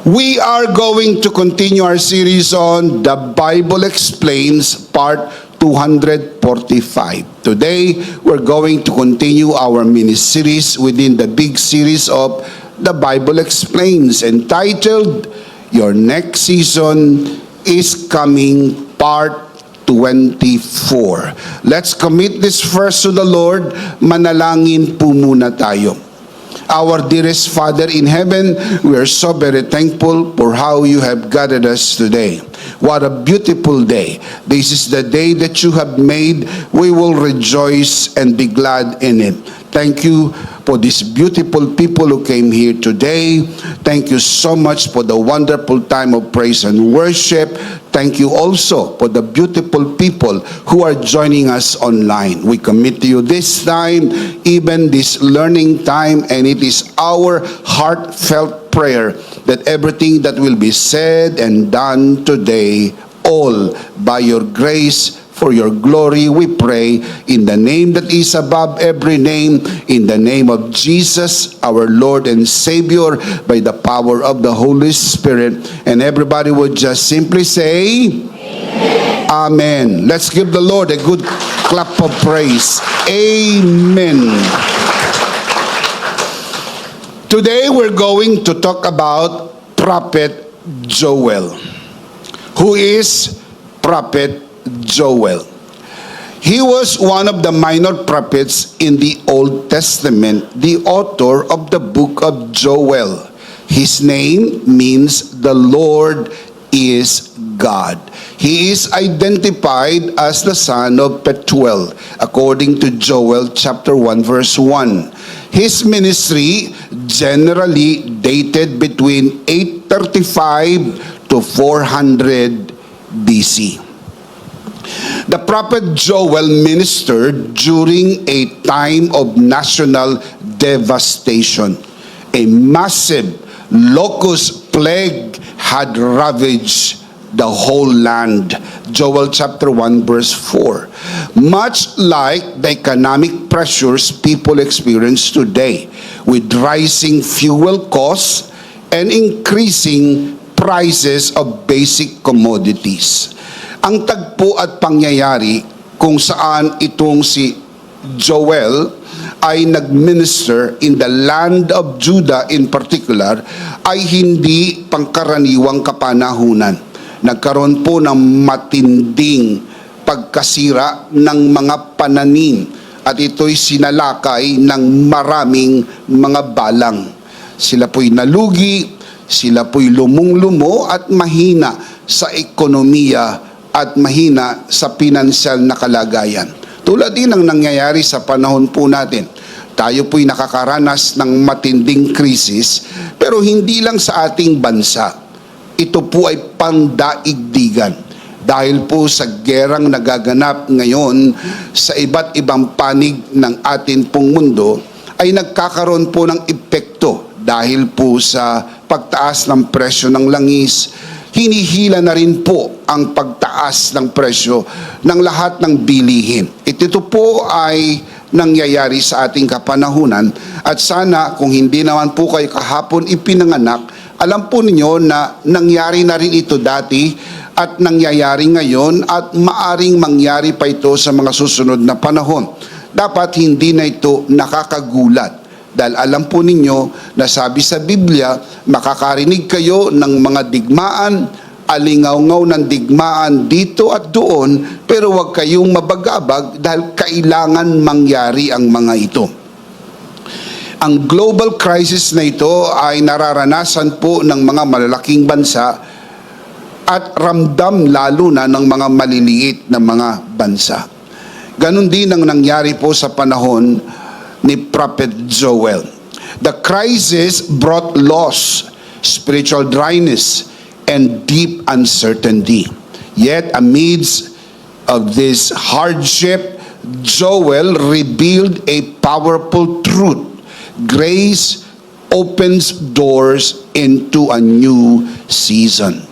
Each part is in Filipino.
We are going to continue our series on The Bible Explains, Part 245. Today, we're going to continue our mini-series within the big series of The Bible Explains, entitled, Your Next Season is Coming, Part 24. Let's commit this first to the Lord. Manalangin po muna tayo. Our dearest Father in heaven, we are so very thankful for how you have gathered us today. What a beautiful day. This is the day that you have made. We will rejoice and be glad in it. Thank you for these beautiful people who came here today. Thank you so much for the wonderful time of praise and worship. Thank you also for the beautiful people who are joining us online. We commit to you this time, even this learning time, and it is our heartfelt prayer that everything that will be said and done today, all by your grace, for your glory, we pray in the name that is above every name, in the name of Jesus, our Lord and Savior, by the power of the Holy Spirit. And everybody would just simply say, Amen. Amen. Let's give the Lord a good clap of praise. Amen. Today we're going to talk about Prophet Joel. Who is Prophet Joel? He was one of the minor prophets in the Old Testament, the author of the book of Joel. His name means the Lord is God. He is identified as the son of Pethuel, according to Joel chapter 1 verse 1. His ministry generally dated between 835 to 400 BC. The prophet Joel ministered during a time of national devastation. A massive locust plague had ravaged the whole land. Joel chapter 1 verse 4. Much like the economic pressures people experience today, with rising fuel costs and increasing prices of basic commodities. Ang tagpo at pangyayari kung saan itong si Joel ay nagminister in the land of Judah in particular ay hindi pangkaraniwang kapanahunan. Nagkaroon po ng matinding pagkasira ng mga pananim at ito'y sinalakay ng maraming mga balang. Sila po'y nalugi, sila po'y lumong-lumo at mahina sa ekonomiya at mahina sa pinansyal na kalagayan. Tulad din ang nangyayari sa panahon po natin. Tayo po'y nakakaranas ng matinding krisis, pero hindi lang sa ating bansa. Ito po ay pandaigdigan. Dahil po sa gerang nagaganap ngayon sa iba't ibang panig ng atin pong mundo, ay nagkakaroon po ng epekto dahil po sa pagtaas ng presyo ng langis. Hinihila na rin po ang pagtaas ng presyo ng lahat ng bilihin. Ito po ay nangyayari sa ating kapanahunan at sana kung hindi naman po kayo kahapon ipinanganak, alam po ninyo na nangyari na rin ito dati at nangyayari ngayon at maaring mangyari pa ito sa mga susunod na panahon. Dapat hindi na ito nakakagulat. Dahil alam po ninyo na sabi sa Biblia, makakarinig kayo ng mga digmaan, alingaw-ngaw ng digmaan dito at doon, pero huwag kayong mabagabag dahil kailangan mangyari ang mga ito. Ang global crisis na ito ay nararanasan po ng mga malalaking bansa at ramdam lalo na ng mga maliliit na mga bansa. Ganon din ang nangyari po sa panahon ni Prophet Joel. The crisis brought loss, spiritual dryness, and deep uncertainty. Yet amidst of this hardship, Joel revealed a powerful truth. Grace opens doors into a new season.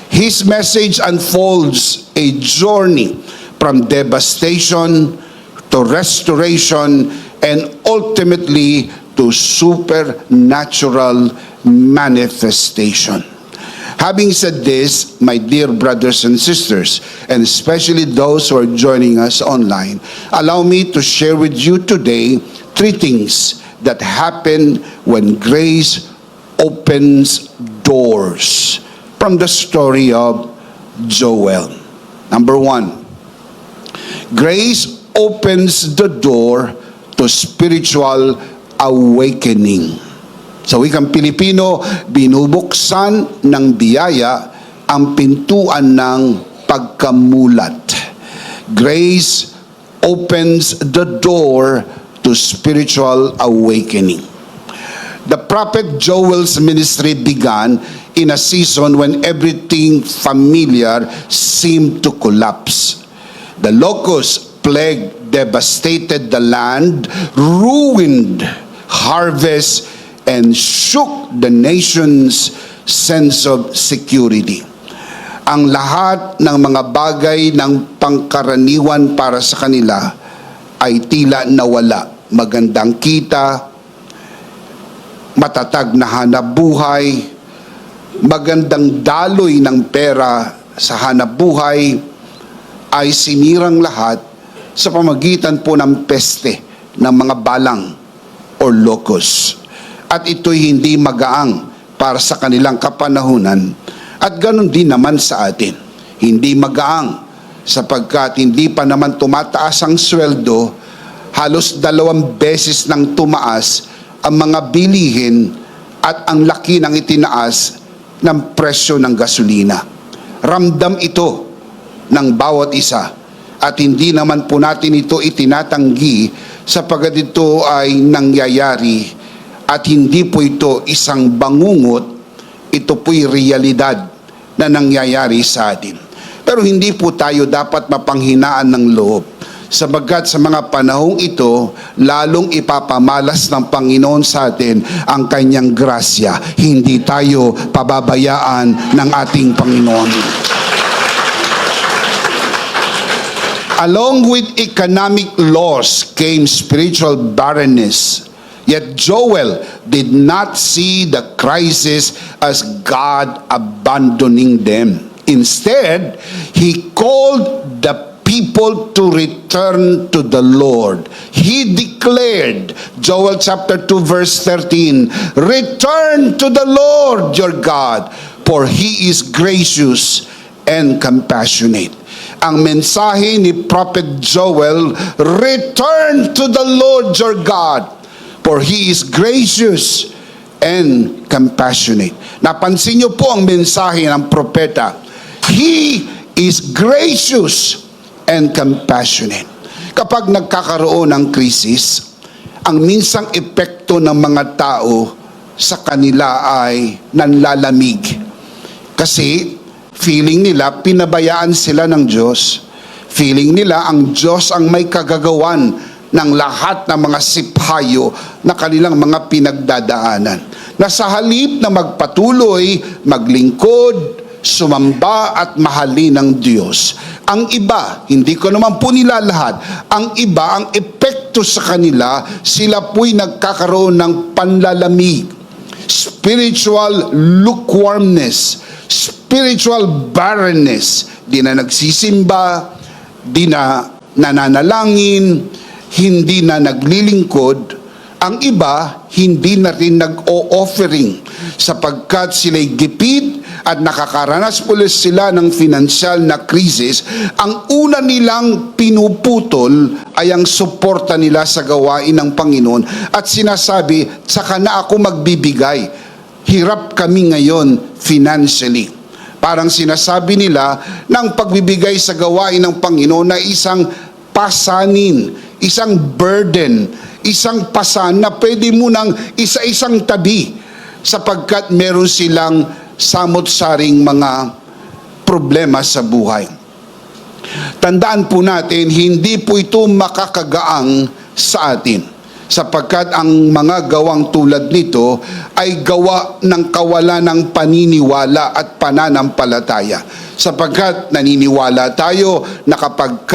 His message unfolds a journey from devastation to restoration and ultimately to supernatural manifestation. Having said this, my dear brothers and sisters, and especially those who are joining us online, allow me to share with you today 3 things that happen when grace opens doors from the story of Joel. Number 1, grace opens the door to spiritual awakening. Sa wikang Pilipino, binubuksan ng biyaya ang pintuan ng pagkamulat. Grace opens the door to spiritual awakening. The prophet Joel's ministry began in a season when everything familiar seemed to collapse. The locust plague devastated the land, ruined harvest, and shook the nation's sense of security. Ang lahat ng mga bagay ng pangkaraniwan para sa kanila ay tila nawala. Magandang kita, matatag na hanap buhay, magandang daloy ng pera sa hanap buhay ay sinirang lahat sa pamagitan po ng peste ng mga balang or locust. At ito'y hindi magaang para sa kanilang kapanahunan. At ganun din naman sa atin. Hindi magaang sapagkat hindi pa naman tumataas ang sweldo, halos 2 beses nang tumaas ang mga bilihin at ang laki ng itinaas ng presyo ng gasolina. Ramdam ito ng bawat isa at hindi naman po natin ito itinatanggi sapagkat ito ay nangyayari. At hindi po ito isang bangungot, ito po'y realidad na nangyayari sa atin. Pero hindi po tayo dapat mapanghinaan ng loob, sapagkat sa mga panahong ito, lalong ipapamalas ng Panginoon sa atin ang kanyang grasya. Hindi tayo pababayaan ng ating Panginoon. Along with economic loss came spiritual barrenness. Yet Joel did not see the crisis as God abandoning them. Instead, he called the people to return to the Lord. He declared, Joel chapter 2 verse 13, "Return to the Lord your God, for He is gracious and compassionate." Ang mensahe ni Prophet Joel, return to the Lord your God, for He is gracious and compassionate. Napansin niyo po ang mensahe ng propeta. He is gracious and compassionate. Kapag nagkakaroon ng krisis, ang minsang epekto ng mga tao sa kanila ay nanlalamig. Kasi feeling nila pinabayaan sila ng Diyos. Feeling nila ang Diyos ang may kagagawan ng lahat ng mga siphayo na kanilang mga pinagdadaanan. Na sa halip na magpatuloy, maglingkod, sumamba at mahalin ng Diyos, ang iba, hindi ko naman po nila lahat, ang iba, ang epekto sa kanila, sila po'y nagkakaroon ng panlalamig, spiritual lukewarmness, spiritual barrenness. Di na nagsisimba, di na nananalangin, hindi na naglilingkod. Ang iba, hindi na rin nag-o-offering sapagkat sila'y gipit at nakakaranas ulit sila ng financial na krisis. Ang una nilang pinuputol ay ang suporta nila sa gawain ng Panginoon at sinasabi, "Saka na ako magbibigay. Hirap kami ngayon financially." Parang sinasabi nila ng pagbibigay sa gawain ng Panginoon na isang pasanin, isang burden, isang pasan na pwede mo nang isa-isang tabi sapagkat meron silang samot-saring mga problema sa buhay. Tandaan po natin, hindi po ito makakagaang sa atin sapagkat ang mga gawang tulad nito ay gawa ng kawalan ng paniniwala at pananampalataya. sapagkat naniniwala tayo na kapag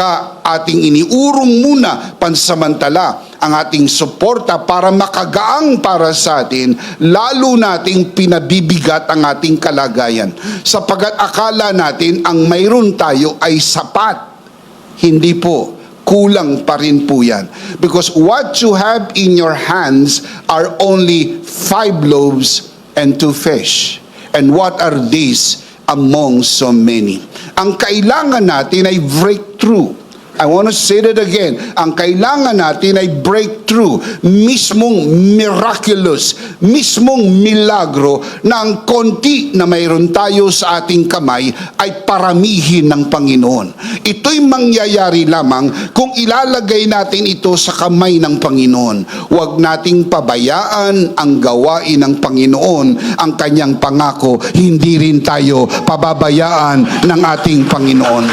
ating iniurong muna pansamantala ang ating suporta para makagaang para sa atin, lalo nating pinabibigat ang ating kalagayan. Sapagkat akala natin ang mayroon tayo ay sapat. Hindi po. Kulang pa rin po yan. Because what you have in your hands are only 5 loaves and 2 fish. And what are these among so many? Ang kailangan natin ay breakthrough. I want to say that again. Ang kailangan natin ay breakthrough. Mismong miraculous, mismong milagro na ang konti na mayroon tayo sa ating kamay ay paramihin ng Panginoon. Ito'y mangyayari lamang kung ilalagay natin ito sa kamay ng Panginoon. Huwag nating pabayaan ang gawain ng Panginoon, ang kanyang pangako. Hindi rin tayo pababayaan ng ating Panginoon.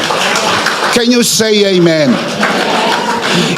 Can you say amen?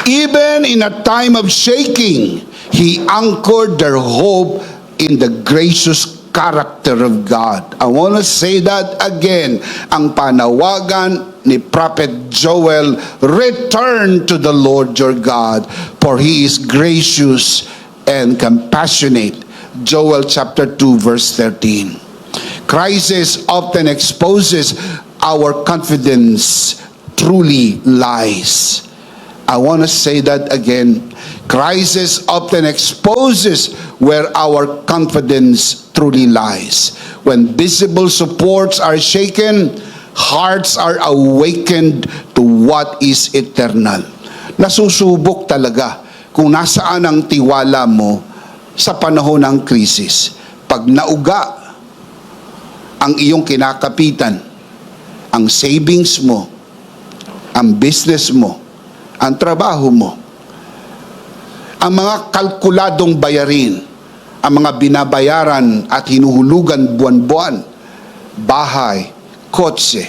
Even in a time of shaking, he anchored their hope in the gracious character of God. I want to say that again. Ang panawagan ni Prophet Joel, return to the Lord your God, for he is gracious and compassionate. Joel chapter 2 verse 13. Crisis often exposes our confidence truly lies. I want to say that again. Crisis often exposes where our confidence truly lies. When visible supports are shaken, hearts are awakened to what is eternal. Nasusubok talaga kung nasaan ang tiwala mo sa panahon ng krisis. Pag nauga ang iyong kinakapitan, ang savings mo, ang business mo, ang trabaho mo, ang mga kalkuladong bayarin, ang mga binabayaran at hinuhulugan buwan-buwan, bahay, kotse,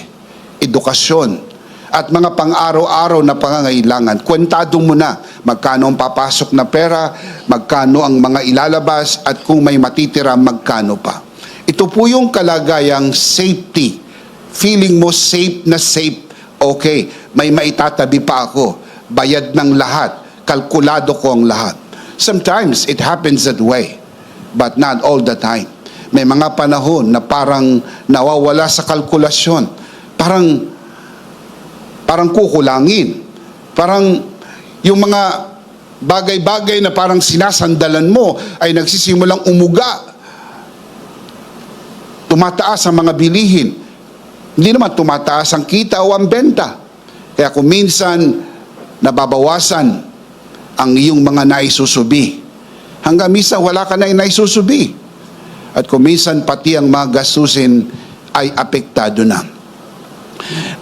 edukasyon, at mga pang-araw-araw na pangangailangan. Kwentado mo na magkano ang papasok na pera, magkano ang mga ilalabas, at kung may matitira, magkano pa. Ito po yung kalagayang safety. Feeling mo safe na safe. Okay, may maitatabi pa ako. Bayad ng lahat. Kalkulado ko ang lahat. Sometimes it happens that way, but not all the time. May mga panahon na parang nawawala sa kalkulasyon. Parang kukulangin. Parang yung mga bagay-bagay na parang sinasandalan mo ay nagsisimulang umuga. Tumataas ang mga bilihin. Hindi naman tumataas ang kita o ang benta. Kaya kung minsan nababawasan ang iyong mga naisusubi, hanggang minsan wala ka na naisusubi. At kung minsan pati ang mga gastusin ay apektado na.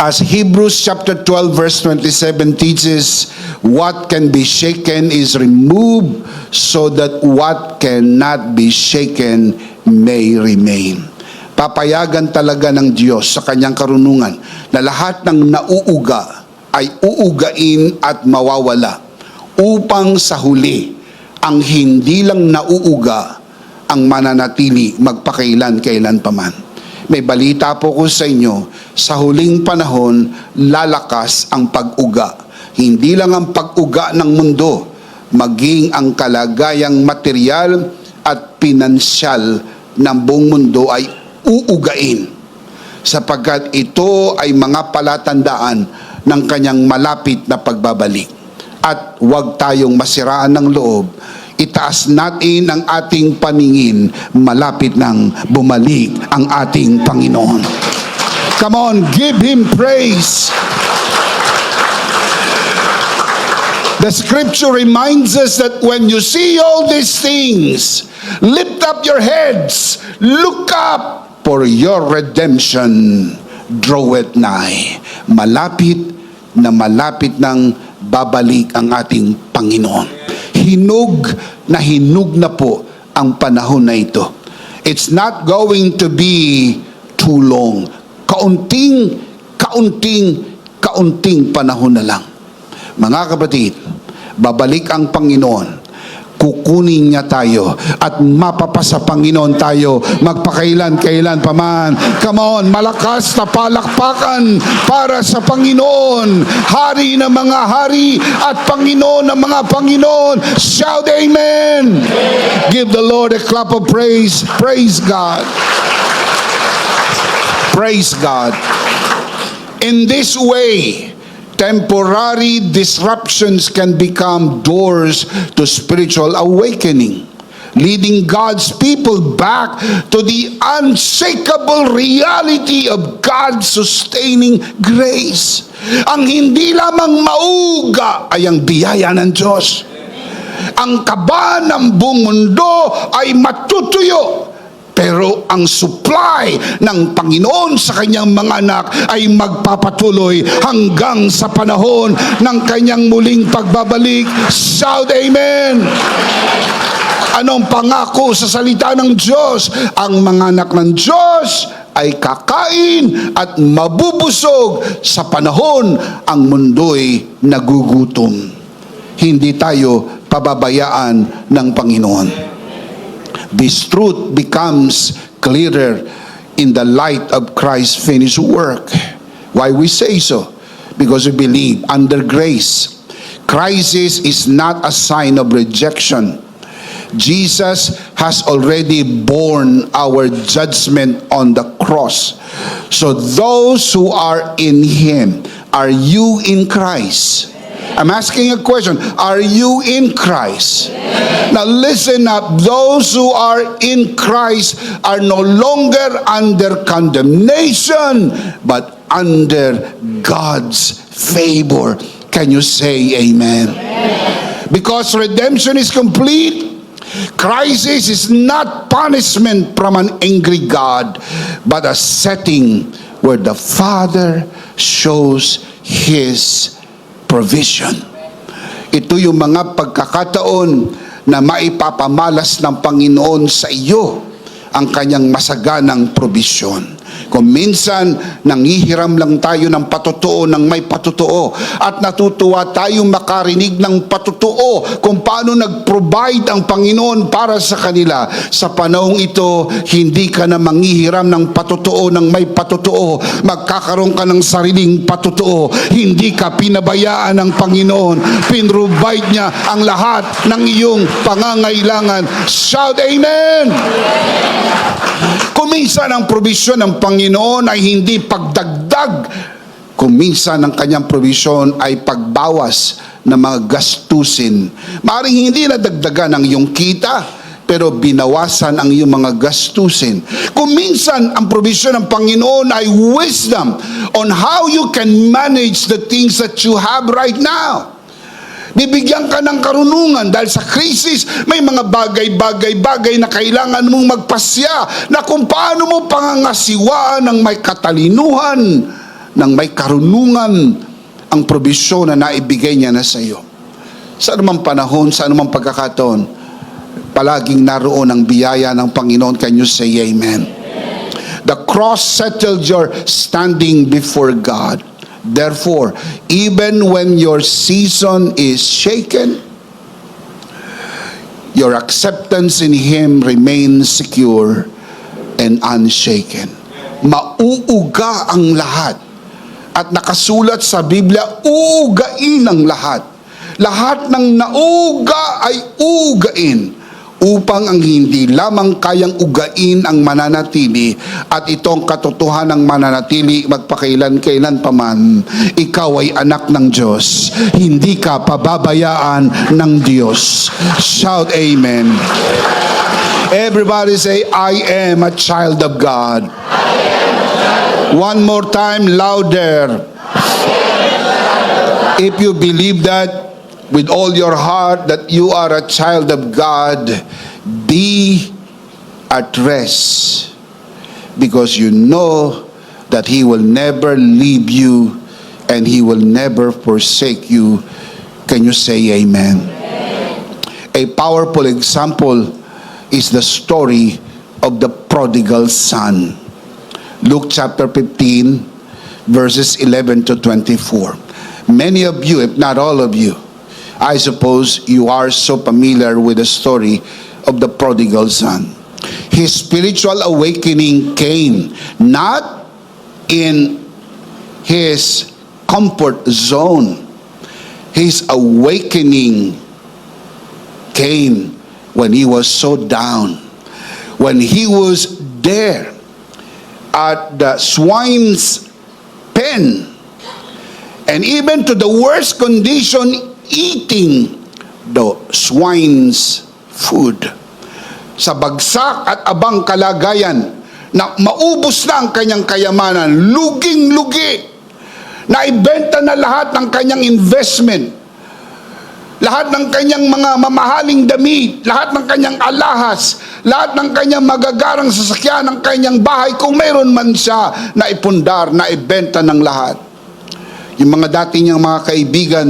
As Hebrews chapter 12 verse 27 teaches, what can be shaken is removed so that what cannot be shaken may remain. Papayagan talaga ng Diyos sa kanyang karunungan na lahat ng nauuga ay uugain at mawawala upang sa huli ang hindi lang nauuga ang mananatili magpakailan-kailan paman. May balita po ko sa inyo, sa huling panahon lalakas ang pag-uga. Hindi lang ang pag-uga ng mundo, maging ang kalagayang material at pinansyal ng buong mundo ay uugain, sapagkat ito ay mga palatandaan ng kanyang malapit na pagbabalik. At huwag tayong masiraan ng loob. Itaas natin ang ating paningin, malapit nang bumalik ang ating Panginoon. Come on, give Him praise. The scripture reminds us that when you see all these things, lift up your heads, look up, for your redemption draweth nigh. Malapit nang babalik ang ating Panginoon. Hinug na po ang panahon na ito. It's not going to be too long. Kaunting panahon na lang. Mga kapatid, babalik ang Panginoon. kukunin niya tayo at mapapasa Panginoon tayo magpakailan-kailan pa man. Come on, malakas na palakpakan para sa Panginoon, Hari ng mga hari at Panginoon ng mga Panginoon. Shout amen. Give the Lord a clap of praise. Praise God. Praise God. In this way, temporary disruptions can become doors to spiritual awakening, leading God's people back to the unshakable reality of God's sustaining grace. Ang hindi lamang mauga ay ang biyaya ng Diyos. Ang kaba ng buong mundo ay matutuyo. Pero ang supply ng Panginoon sa kanyang mga anak ay magpapatuloy hanggang sa panahon ng kanyang muling pagbabalik. Shout amen! Anong pangako sa salita ng Diyos? Ang mga anak ng Diyos ay kakain at mabubusog sa panahon ang mundo'y nagugutom. Hindi tayo pababayaan ng Panginoon. This truth becomes clearer in the light of Christ's finished work. Why we say so? Because we believe under grace, crisis is not a sign of rejection. Jesus has already borne our judgment on the cross. So those who are in Him, are you in Christ? I'm asking a question. Are you in Christ? Now listen up. Those who are in Christ are no longer under condemnation, but under God's favor. Can you say amen? Because redemption is complete. Crisis is not punishment from an angry God, but a setting where the Father shows His provision. Ito yung mga pagkakataon na maipapamalas ng Panginoon sa iyo ang kanyang masaganang probisyon. Kung minsan, nanghihiram lang tayo ng patotoo ng may patotoo at natutuwa tayong makarinig ng patotoo kung paano nag-provide ang Panginoon para sa kanila. Sa panahong ito, hindi ka na manghihiram ng patotoo ng may patotoo. Magkakaroon ka ng sariling patotoo. Hindi ka pinabayaan ng Panginoon. Pinrovide niya ang lahat ng iyong pangangailangan. Shout amen! Kuminsan ang probisyon ng Panginoon ay hindi pagdagdag. Kuminsan ang kanyang probisyon ay pagbawas ng mga gastusin. Maaaring hindi nadagdagan ang iyong kita, pero binawasan ang iyong mga gastusin. Kuminsan ang probisyon ng Panginoon ay wisdom on how you can manage the things that you have right now. Bibigyan ka ng karunungan dahil sa krisis, may mga bagay na kailangan mong magpasya na kung paano mo pangangasiwaan ng may katalinuhan, ng may karunungan, ang probisyon na naibigay niya na sa iyo. Sa anumang panahon, sa anumang pagkakataon, palaging naroon ang biyaya ng Panginoon. Can you say amen? The cross settled your standing before God. Therefore, even when your season is shaken, your acceptance in Him remains secure and unshaken. Mauuga ang lahat. At nakasulat sa Biblia, uugain ang lahat. Lahat ng nauga ay uugain upang ang hindi lamang kayang ugain ang mananatili at itong katotohanang mananatili magpakailan-kailan pa man. Ikaw ay anak ng Diyos. Hindi ka pababayaan ng Diyos. Shout amen. Everybody say, I am a child of God. One more time, louder. If you believe that with all your heart that you are a child of God, be at rest because you know that He will never leave you and He will never forsake you. Can you say amen? A powerful example is the story of the prodigal son. Luke chapter 15 verses 11 to 24. Many of you, if not all of you, I suppose you are so familiar with the story of the prodigal son. His spiritual awakening came not in his comfort zone. His awakening came when he was so down. When he was there at the swine's pen, and even to the worst condition, eating the swine's food. Sa bagsak at abang kalagayan, na maubos na ang kanyang kayamanan, luging-lugi, na ibenta na lahat ng kanyang investment, lahat ng kanyang mga mamahaling damit, lahat ng kanyang alahas, lahat ng kanyang magagarang sasakyan, ng kanyang bahay, kung mayroon man siya, na ipundar, na ibenta ng lahat. Yung mga dati niyang mga kaibigan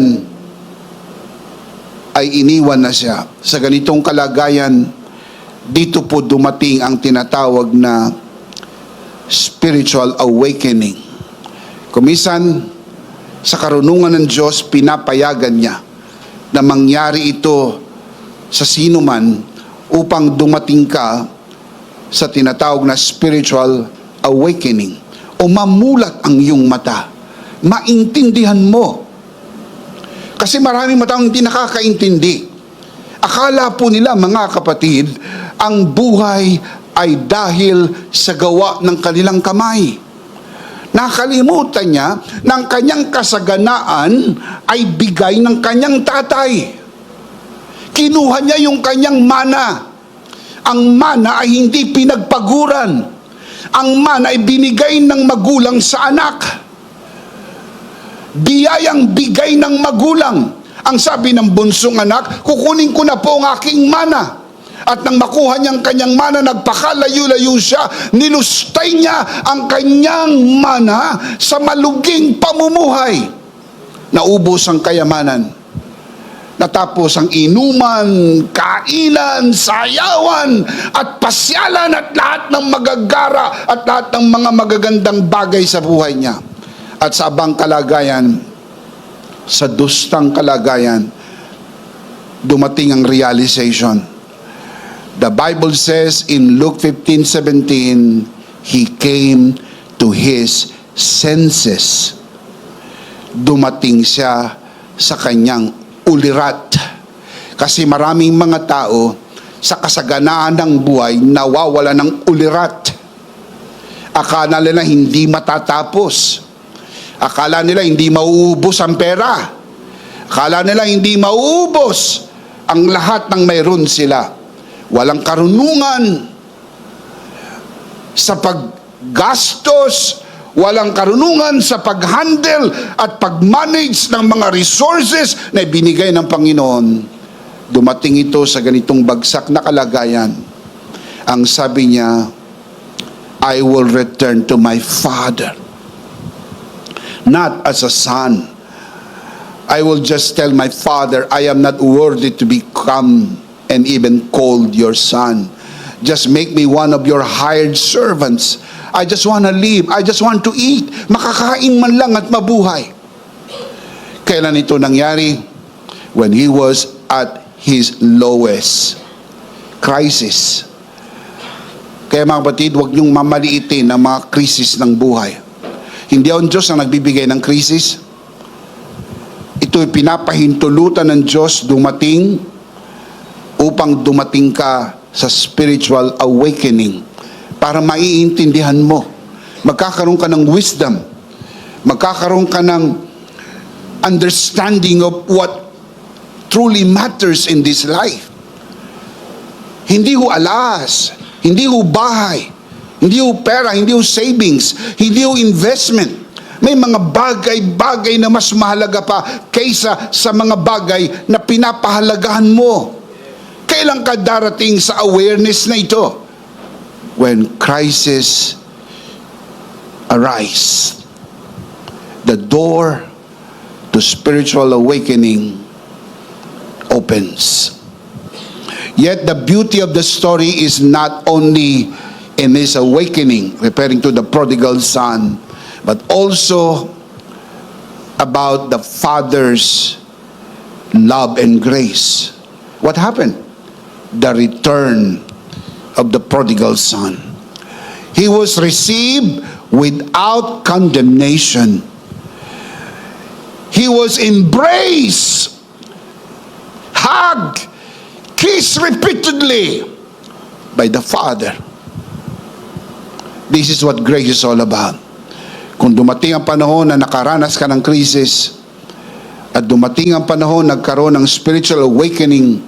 ay iniwan na siya. Sa ganitong kalagayan, dito po dumating ang tinatawag na spiritual awakening. Kumisan, sa karunungan ng Diyos, pinapayagan niya na mangyari ito sa sino man upang dumating ka sa tinatawag na spiritual awakening o mamulat ang iyong mata. Maintindihan mo. Kasi maraming mataong hindi nakakaintindi. Akala po nila, mga kapatid, ang buhay ay dahil sa gawa ng kanilang kamay. Nakalimutan niya na ang kanyang kasaganaan ay bigay ng kanyang tatay. Kinuha niya yung kanyang mana. Ang mana ay hindi pinagpaguran. Ang mana ay binigay ng magulang sa anak. Biyayang bigay ng magulang. Ang sabi ng bunsong anak, kukunin ko na po ang aking mana. At nang makuha niyang kanyang mana, nagpakalayo-layo siya, nilustay niya ang kanyang mana sa maluging pamumuhay. Naubos ang kayamanan. Natapos ang inuman, kainan, sayawan, at pasyalan at lahat ng magagara at lahat ng mga magagandang bagay sa buhay niya. At sa abang kalagayan, sa dustang kalagayan, dumating ang realization. The Bible says in Luke 15:17, he came to his senses. Dumating siya sa kanyang ulirat. Kasi maraming mga tao sa kasaganaan ng buhay nawawala ng ulirat. Akala nila hindi matatapos. Akala nila hindi mauubos ang pera. Akala nila hindi mauubos ang lahat ng mayroon sila. Walang karunungan sa paggastos, walang karunungan sa pag-handle at pag-manage ng mga resources na ibinigay ng Panginoon. Dumating ito sa ganitong bagsak na kalagayan. Ang sabi niya, I will return to my father. Not as a son. I will just tell my father, I am not worthy to become and even called your son. Just make me one of your hired servants. I just want to live. I just want to eat. Makakain man lang at mabuhay. Kailan ito nangyari? When he was at his lowest crisis. Kaya mga batid, huwag niyong mamaliitin ang mga krisis ng buhay. Hindi ang Diyos ang nagbibigay ng krisis. Ito'y pinapahintulutan ng Diyos dumating upang dumating ka sa spiritual awakening para maiintindihan mo. Magkakaroon ka ng wisdom. Magkakaroon ka ng understanding of what truly matters in this life. Hindi ho alas, hindi ho bahay, hindi ho pera, hindi ho savings, hindi ho investment. May mga bagay-bagay na mas mahalaga pa kaysa sa mga bagay na pinapahalagahan mo. Kailan ka darating sa awareness na ito? When crisis arise. The door to spiritual awakening opens. Yet the beauty of the story is not only in his awakening, referring to the prodigal son, but also about the father's love and grace. What happened? The return of the prodigal son. He was received without condemnation. He was embraced, hugged, kissed repeatedly by the Father. This is what grace is all about. Kung dumating ang panahon na nakaranas ka ng krisis, at dumating ang panahon nagkaroon ng spiritual awakening,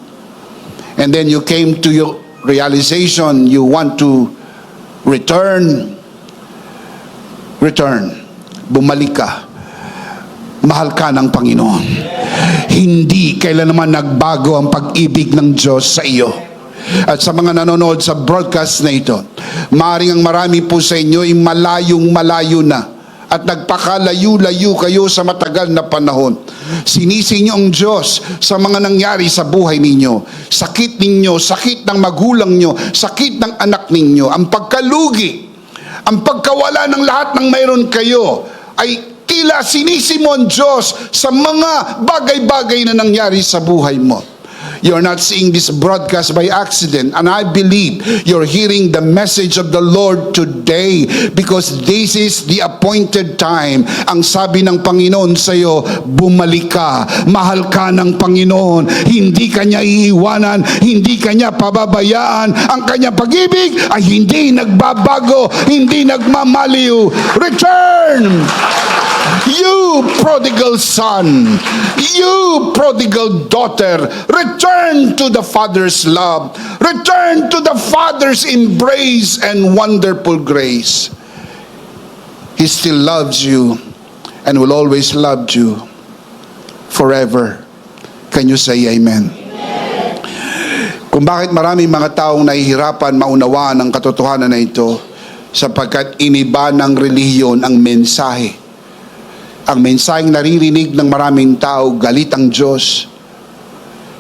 and then you came to your realization you want to return, bumalik ka. Mahal ka ng Panginoon. Hindi kailan naman nagbago ang pag-ibig ng Diyos sa iyo. At sa mga nanonood sa broadcast na ito, maaaring ang marami po sa inyo ay malayo na at nagpakalayo-layo kayo sa matagal na panahon. Sinisi niyo ang Diyos sa mga nangyari sa buhay ninyo. Sakit ninyo, sakit ng magulang nyo, sakit ng anak ninyo, ang pagkalugi, ang pagkawala ng lahat ng mayroon kayo, ay tila sinisi mo ang Diyos sa mga bagay-bagay na nangyari sa buhay mo. You're not seeing this broadcast by accident, and I believe you're hearing the message of the Lord today because this is the appointed time. Ang sabi ng Panginoon sa iyo, bumalik ka. Mahal ka ng Panginoon. Hindi ka niya iiwanan, hindi ka niya pababayaan. Ang kanyang pag-ibig ay hindi nagbabago, hindi nagmamaliw. Return! You prodigal son, you prodigal daughter, return to the Father's love, return to the Father's embrace and wonderful grace. He still loves you and will always love you forever. Can you say amen? Kung bakit maraming mga taong nahihirapan maunawaan ang katotohanan na ito, sapagkat iniba ng relihiyon ang mensahe. Ang mensaheng naririnig ng maraming tao, galit ang Diyos,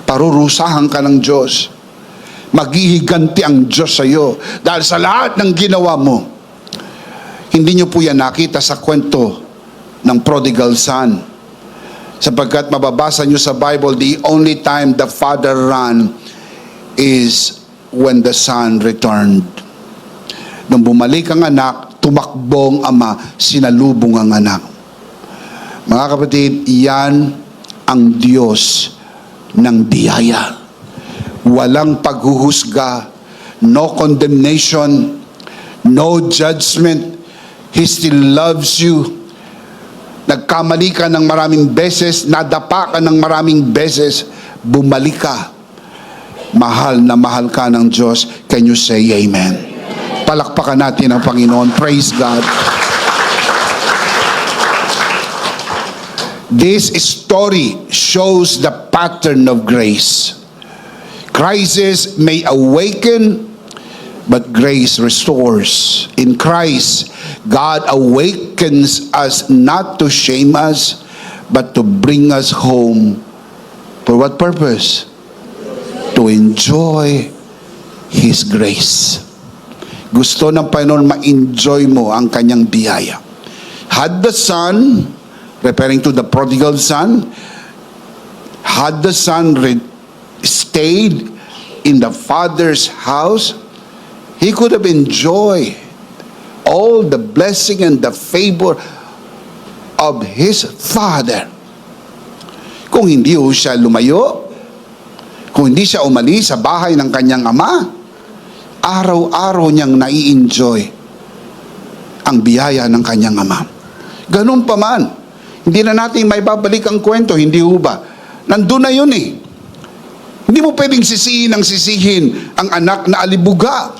parurusahan ka ng Diyos, maghihiganti ang Diyos sa iyo dahil sa lahat ng ginawa mo. Hindi nyo po yan nakita sa kwento ng prodigal son, sapagkat mababasa nyo sa Bible, the only time the father ran is when the son returned. Nung bumalik ang anak, tumakbong ama, sinalubong ang anak. Mga kapatid, yan ang Diyos ng biyaya. Walang paghuhusga, no condemnation, no judgment. He still loves you. Nagkamali ka ng maraming beses, nadapa ka ng maraming beses, bumalik ka. Mahal na mahal ka ng Diyos. Can you say amen? Palakpakan natin ang Panginoon. Praise God. This story shows the pattern of grace. Crisis may awaken, but grace restores. In Christ, God awakens us not to shame us, but to bring us home. For what purpose? To enjoy His grace. Gusto ng Panginoon ma-enjoy mo ang kanyang biyaya. Had the Son, referring to the prodigal son, had the son stayed in the father's house, he could have enjoyed all the blessing and the favor of his father. Kung hindi siya lumayo, kung hindi siya umalis sa bahay ng kanyang ama, araw-araw niyang nai-enjoy ang biyaya ng kanyang ama. Ganun pa man, hindi na natin may babalik ang kwento, hindi ho ba? Nandun na yun eh. Hindi mo pwedeng sisihin ang anak na alibuga.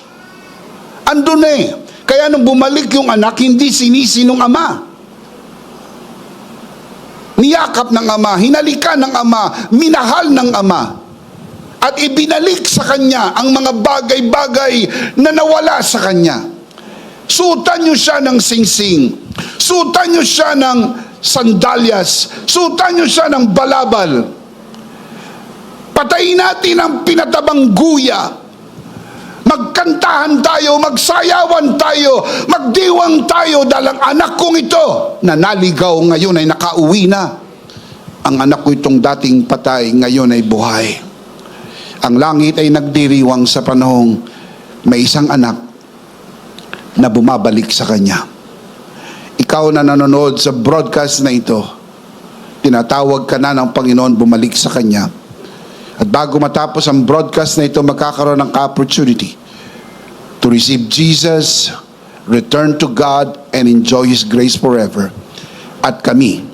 Andun na eh. Kaya nung bumalik yung anak, hindi sinisi ng ama. Niyakap ng ama, hinalikan ng ama, minahal ng ama. At ibinalik sa kanya ang mga bagay-bagay na nawala sa kanya. Suotan niyo siya ng singsing. Suotan niyo siya ng sandalyas. Suotan niyo siya ng balabal. Patayin natin ang pinatabang guya. Magkantahan tayo, magsayawan tayo, magdiwang tayo dahil ang anak kong ito na naligaw ngayon ay nakauwi na. ang anak ko itong dating patay, ngayon ay buhay. Ang langit ay nagdiriwang sa panahong may isang anak na bumabalik sa kanya. Ikaw na nanonood sa broadcast na ito, tinatawag ka na ng Panginoon bumalik sa kanya. At bago matapos ang broadcast na ito, magkakaroon ng opportunity to receive Jesus, return to God, and enjoy His grace forever. At kami,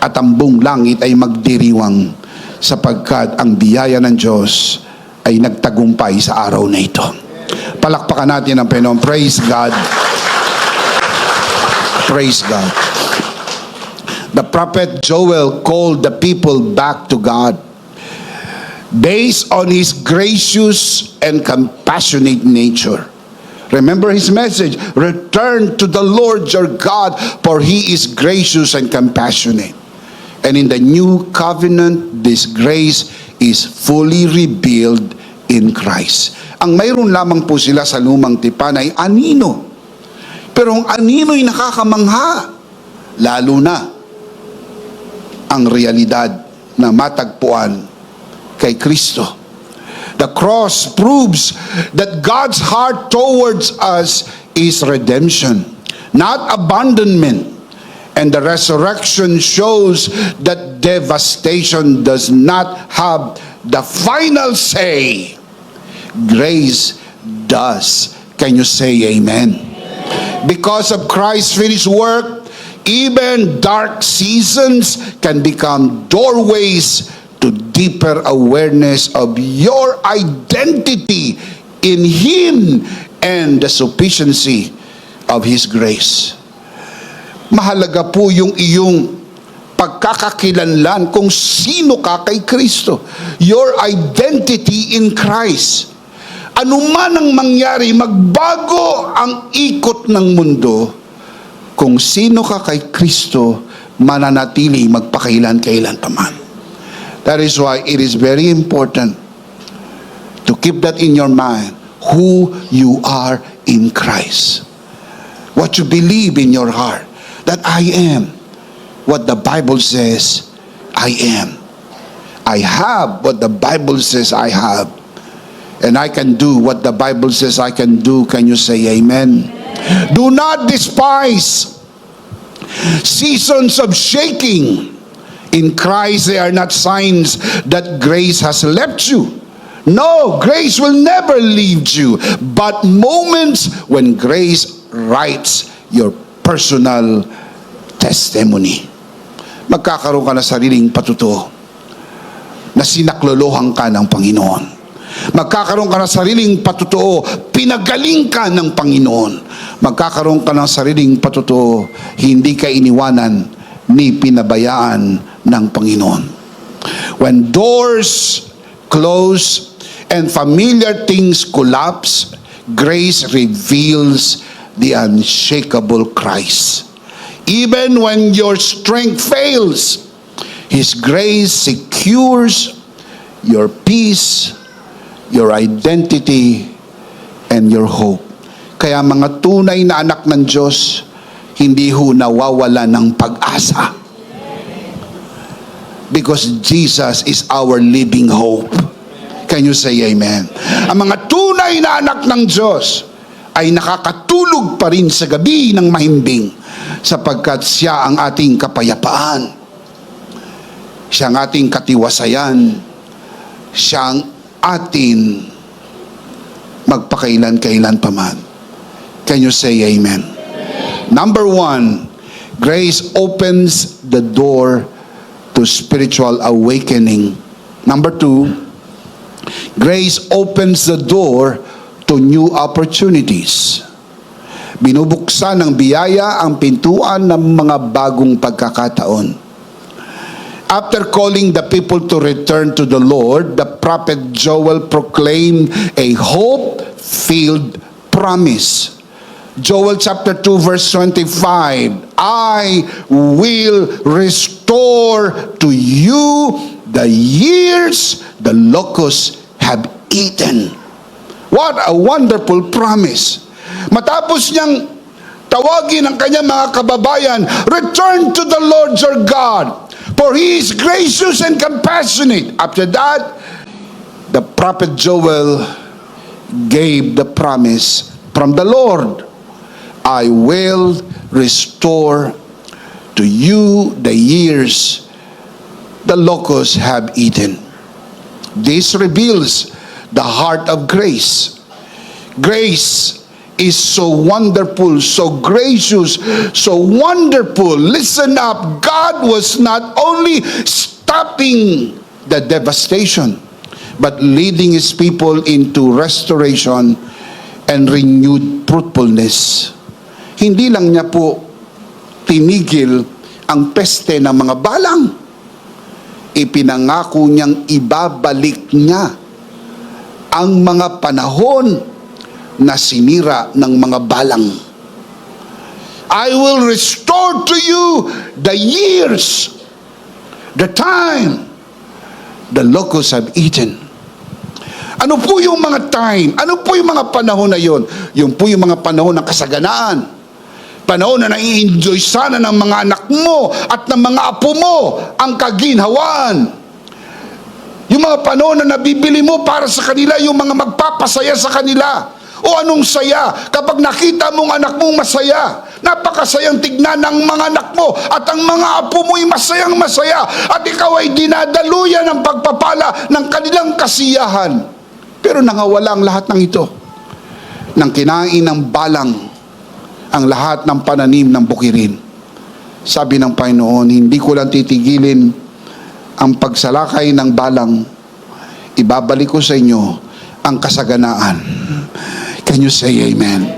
at ang buong langit ay magdiriwang sapagkat ang biyaya ng Diyos ay nagtagumpay sa araw na ito. Palakpakan natin ang Panginoon. Praise God. Praise God. The prophet Joel called the people back to God based on his gracious and compassionate nature. Remember his message, return to the Lord your God, for He is gracious and compassionate. And in the new covenant, this grace is fully revealed in Christ. Ang mayroon lamang po sila sa lumang tipan ay anino. Pero ang anino'y nakakamangha, lalo na ang realidad na matagpuan kay Kristo. The cross proves that God's heart towards us is redemption, not abandonment. And the resurrection shows that devastation does not have the final say. Grace does. Can you say amen? Because of Christ's finished work, even dark seasons can become doorways to deeper awareness of your identity in Him and the sufficiency of His grace. Mahalaga po yung iyong pagkakakilanlan kung sino ka kay Kristo. Your identity in Christ. Ano man ang mangyari, magbago ang ikot ng mundo, kung sino ka kay Kristo, mananatili magpakailan-kailan pa man. That is why it is very important to keep that in your mind, who you are in Christ. What you believe in your heart, that I am what the Bible says I am. I have what the Bible says I have. And I can do what the Bible says I can do. Can you say amen? Do not despise seasons of shaking. In Christ, they are not signs that grace has left you. No, grace will never leave you, but moments when grace writes your personal testimony. Magkakaroon ka na sariling patutuo na sinaklolohan ka ng Panginoon. Magkakaroon ka ng sariling patutuo, pinagaling ka ng Panginoon. Magkakaroon ka ng sariling patutuo, hindi ka iniwanan ni pinabayaan ng Panginoon. When doors close and familiar things collapse, grace reveals the unshakable Christ. Even when your strength fails, His grace secures your peace, your identity, and your hope. Kaya mga tunay na anak ng Diyos, hindi ho nawawala ng pag-asa. Because Jesus is our living hope. Can you say amen? Ang mga tunay na anak ng Diyos ay nakakatulog pa rin sa gabi ng mahimbing sapagkat siya ang ating kapayapaan. Siya ang ating katiwasayan. Siya ang atin magpakailan-kailan pa man. Can you say amen? Number 1, grace opens the door to spiritual awakening. Number 2, grace opens the door to new opportunities. Binubuksan ng biyaya ang pintuan ng mga bagong pagkakataon. After calling the people to return to the Lord, the prophet Joel proclaimed a hope-filled promise. Joel chapter 2 verse 25, I will restore to you the years the locusts have eaten. What a wonderful promise. Matapos niyang tawagin ang kanyang mga kababayan, return to the Lord your God, For He is gracious and compassionate. After that, the prophet Joel gave the promise from the Lord, I will restore to you the years the locusts have eaten. This reveals the heart of grace. Grace is so wonderful, so gracious, so wonderful. Listen up, God was not only stopping the devastation, but leading His people into restoration and renewed fruitfulness. Hindi lang niya po tinigil ang peste ng mga balang. Ipinangako niyang ibabalik niya ang mga panahon na sinira ng mga balang. I will restore to you the years, the time the locusts have eaten. Ano po yung mga time? Ano po yung mga panahon na yun? Yung po yung mga panahon ng kasaganaan. Panahon na nai-enjoy sana ng mga anak mo at ng mga apo mo ang kaginhawaan. Yung mga panahon na nabibili mo para sa kanila, yung mga magpapasaya sa kanila. O anong saya kapag nakita mong anak mong masaya. Napakasayang tignan ng mga anak mo at ang mga apo mo'y masayang masaya at ikaw ay dinadaluyan ng pagpapala ng kanilang kasiyahan. Pero nangawala ang lahat ng ito. Nang kinain ng balang ang lahat ng pananim ng bukirin. Sabi ng Panginoon, hindi ko lang titigilin ang pagsalakay ng balang. Ibabalik ko sa inyo ang kasaganaan. Can you say amen?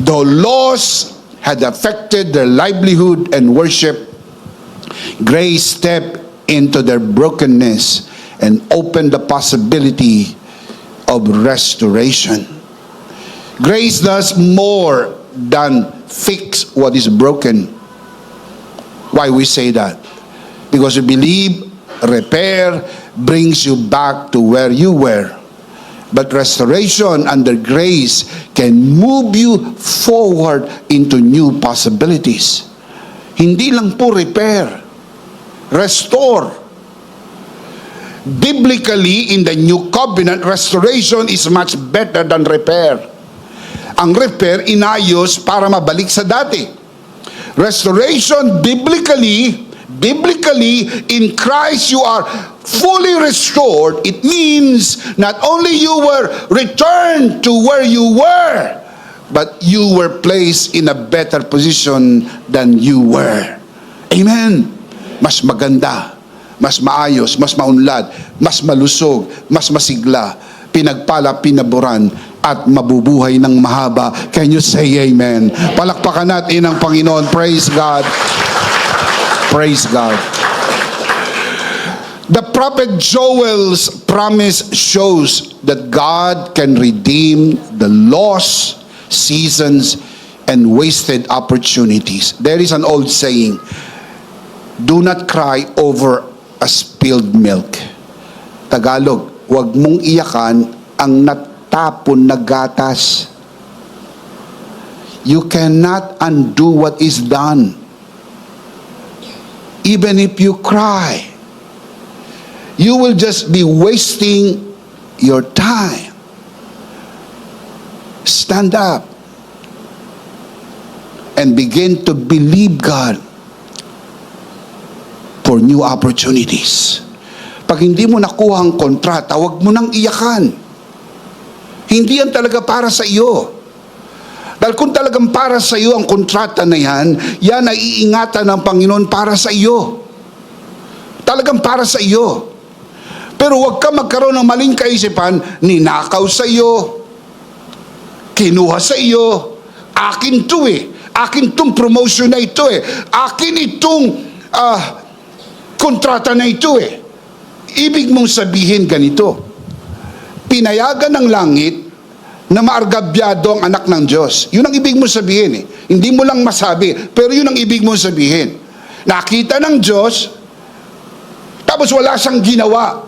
The loss had affected their livelihood and worship. Grace stepped into their brokenness and opened the possibility of restoration. Grace does more than fix what is broken. Why we say that? Because we believe repair brings you back to where you were. But restoration under grace can move you forward into new possibilities. Hindi lang po repair, restore. Biblically, in the New Covenant, restoration is much better than repair. Ang repair, inayos para mabalik sa dati. Restoration, biblically, in Christ you are fully restored. It means not only you were returned to where you were, but you were placed in a better position than you were. Amen. Mas maganda, mas maayos, mas maunlad, mas malusog, mas masigla, pinagpala, pinaboran, at mabubuhay ng mahaba. Can you say amen? Palakpakan natin ang Panginoon. Praise God. Praise God. The prophet Joel's promise shows that God can redeem the lost seasons and wasted opportunities. There is an old saying, do not cry over a spilled milk. Tagalog, huwag mong iyakan ang natapon na gatas. You cannot undo what is done. Even if you cry, you will just be wasting your time. Stand up and begin to believe God for new opportunities. Pag hindi mo nakuha ang kontrata, huwag mo nang iyakan. Hindi yan talaga para sa iyo. Dahil kung talagang para sa iyo ang kontrata na yan, yan ay iingatan ng Panginoon para sa iyo. Talagang para sa iyo. Pero huwag ka magkaroon ng maling kaisipan, ninakaw sa iyo, kinuha sa iyo, akin to eh. Akin tong promotion na ito eh. Akin itong kontrata na ito eh. Ibig mong sabihin ganito, pinayagan ng langit na maargabyado ang anak ng Diyos. Yun ang ibig mong sabihin eh. Hindi mo lang masabi, pero yun ang ibig mong sabihin. Nakita ng Diyos, tapos wala siyang ginawa.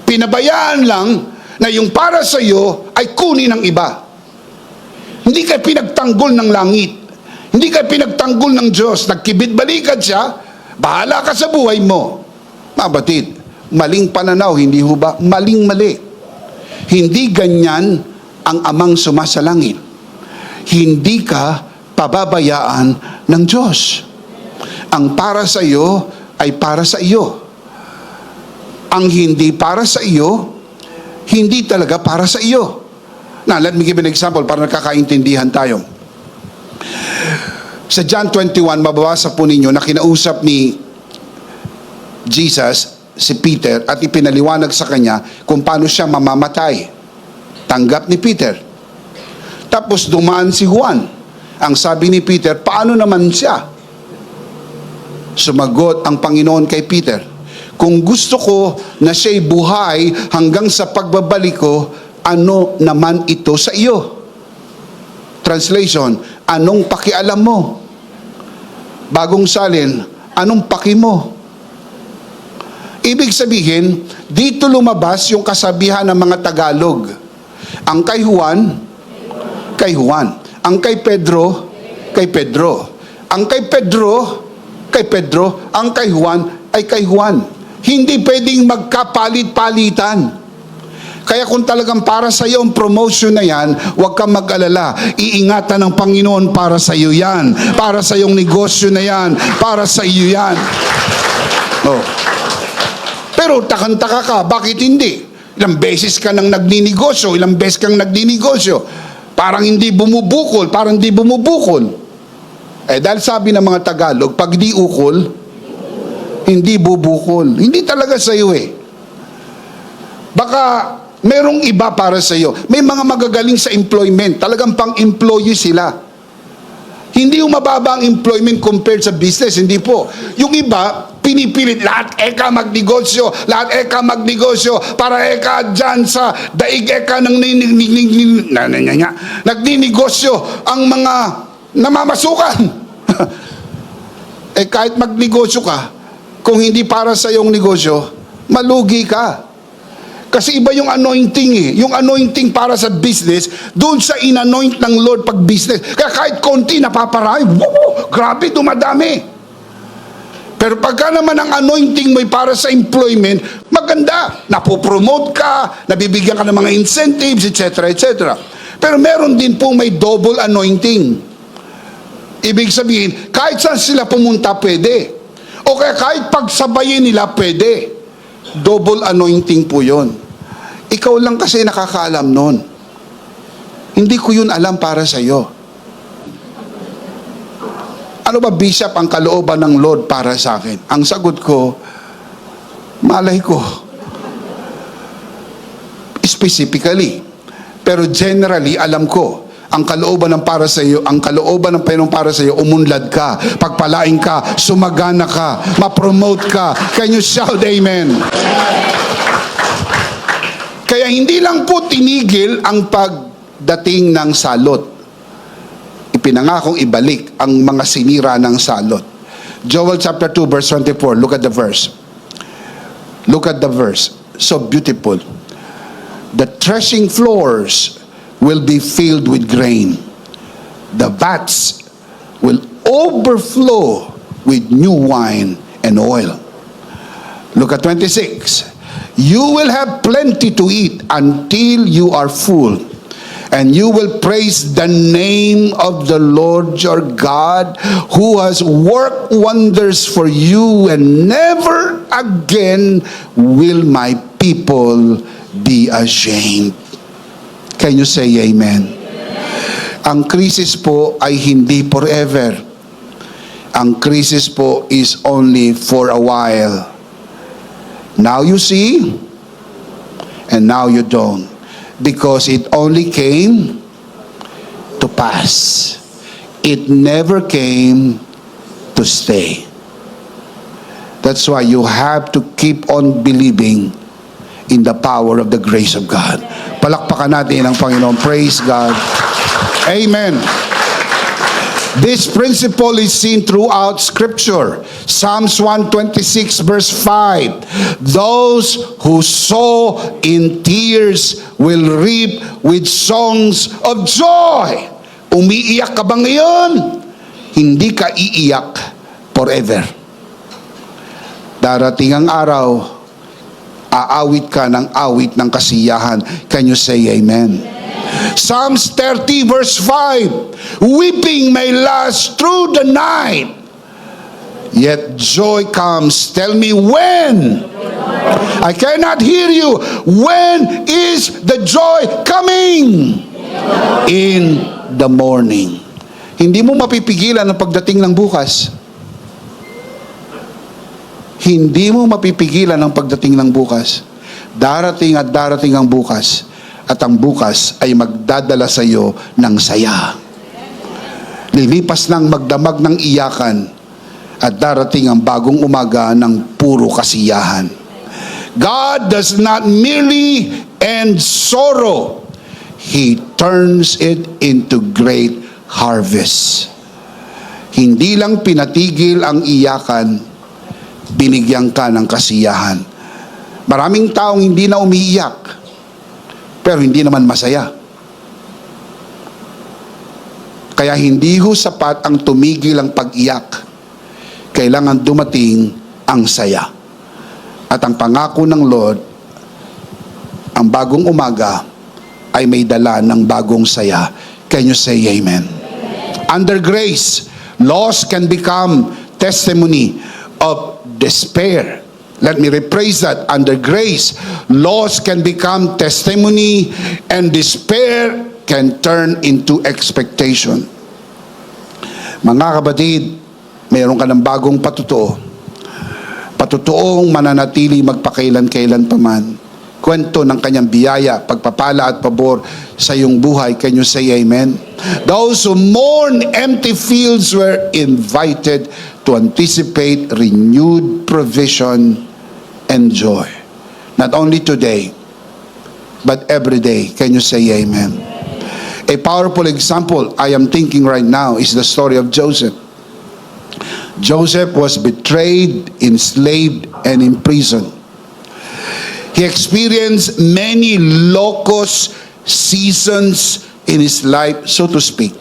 Pinabayaan lang na yung para sa iyo ay kunin ng iba. Hindi ka pinagtanggol ng langit. Hindi ka pinagtanggol ng Diyos. Nagkibit-balikan siya, Bahala ka sa buhay mo. Mabatid, maling pananaw, hindi ho ba? Maling-mali. Hindi ganyan ang amang sumasalangit. Hindi ka pababayaan ng Diyos. Ang para sa iyo ay para sa iyo. Ang hindi para sa iyo, hindi talaga para sa iyo. Now, let me give an example para nakakaintindihan tayo. Sa John 21, mababasa po ninyo na kinausap ni Jesus si Peter at ipinaliwanag sa kanya kung paano siya mamamatay. Tanggap ni Peter. Tapos dumaan si Juan. Ang sabi ni Peter, paano naman siya? Sumagot ang Panginoon kay Peter, kung gusto ko na siya'y buhay hanggang sa pagbabalik ko, ano naman ito sa iyo? Translation, anong pakialam mo? Bagong salin, anong paki mo? Ibig sabihin, dito lumabas yung kasabihan ng mga Tagalog. Ang kay Juan, kay Juan. Ang kay Pedro, kay Pedro. Ang kay Pedro, kay Pedro. Ang kay Juan, ay kay Juan. Hindi pwedeng magkapalit-palitan. Kaya kung talagang para sa iyo ang promotion na yan, huwag kang mag-alala. Iingatan ng Panginoon para sa iyo yan. Para sa iyong negosyo na yan. Para sa iyo yan. Oh. Pero takang-taka ka, bakit hindi? Ilang beses ka nang nagninegosyo, ilang beses kang nagninegosyo. Parang hindi bumubukol, parang hindi bumubukol. Dahil sabi ng mga Tagalog, pag di ukol, hindi bubukol. Hindi talaga sa iyo Baka merong iba para sa iyo. May mga magagaling sa employment. Talagang pang-employee sila. Hindi yung mababa ang employment compared sa business. Hindi po. Yung iba, pinipilit. Lahat magnegosyo. Lahat magnegosyo. Para dyan sa daig ng nagninegosyo ang mga namamasukan. Kahit magnegosyo ka, kung hindi para sa iyong negosyo, malugi ka. Kasi iba yung anointing Yung anointing para sa business, doon sa inanoint ng Lord pag business. Kaya kahit konti, napaparami. Wow, grabe, dumadami. Pero pagka naman ang anointing mo'y para sa employment, maganda. Napopromote ka, nabibigyan ka ng mga incentives, etc., etc. Pero meron din po may double anointing. Ibig sabihin, kahit saan sila pumunta, pwede. O kaya kahit pagsabayin nila, pwede. Double anointing po yun. Ikaw lang kasi nakakaalam nun. Hindi ko yun alam para sa iyo. Ano ba, Bishop, ang kalooban ng Lord para sa akin? Ang sagot ko, malay ko. Specifically. Pero generally, alam ko, ang kalooban ng para sa iyo, ang kalooban ng Panginoon para sa iyo, umunlad ka, pagpalain ka, sumagana ka, ma-promote ka. Can you shout amen? Kaya hindi lang po tinigil ang pagdating ng salot. Ipinangakong ibalik ang mga sinira ng salot. Joel chapter 2 verse 24. Look at the verse. Look at the verse. So beautiful. The threshing floors will be filled with grain. The vats will overflow with new wine and oil. Look at 26. You will have plenty to eat until you are full, and you will praise the name of the Lord your God, who has worked wonders for you, and never again will my people be ashamed. Can you say amen? Ang krisis po ay hindi forever. Ang krisis po is only for a while. Now you see, and now you don't. Because it only came to pass. It never came to stay. That's why you have to keep on believing in the power of the grace of God. Palakpakan natin ang Panginoon. Praise God. Amen. This principle is seen throughout Scripture. Psalms 126 verse 5. Those who sow in tears will reap with songs of joy. Umiiyak ka ba ngayon? Hindi ka iiyak forever. Darating ang araw, aawit ka ng awit ng kasiyahan. Can you say amen? Psalms 30 verse 5, weeping may last through the night, yet joy comes. Tell me when. I cannot hear you. When is the joy coming? In the morning. Hindi mo mapipigilan ang pagdating ng bukas. Hindi mo mapipigilan ang pagdating ng bukas. Darating at darating ang bukas. At ang bukas ay magdadala sa iyo ng saya. Lilipas ng magdamag ng iyakan. At darating ang bagong umaga ng puro kasiyahan. God does not merely end sorrow. He turns it into great harvest. Hindi lang pinatigil ang iyakan, binigyan ka ng kasiyahan. Maraming taong hindi na umiiyak, pero hindi naman masaya. Kaya hindi ho sapat ang tumigil ang pag-iyak. Kailangan dumating ang saya. At ang pangako ng Lord, ang bagong umaga ay may dala ng bagong saya. Can you say amen? Under grace, loss can become testimony of despair. Let me rephrase that. Under grace, loss can become testimony and despair can turn into expectation. Mga kapatid, mayroon ka ng bagong patutuo. Patutuong mananatili magpakailan-kailan paman. Kwento ng kanyang biyaya, pagpapala at pabor sa iyong buhay. Can you say amen? Those who mourn empty fields were invited to anticipate renewed provision and joy. Not only today, but every day. Can you say amen? A powerful example I am thinking right now is the story of Joseph. Joseph was betrayed, enslaved, and imprisoned. He experienced many locust seasons in his life, so to speak.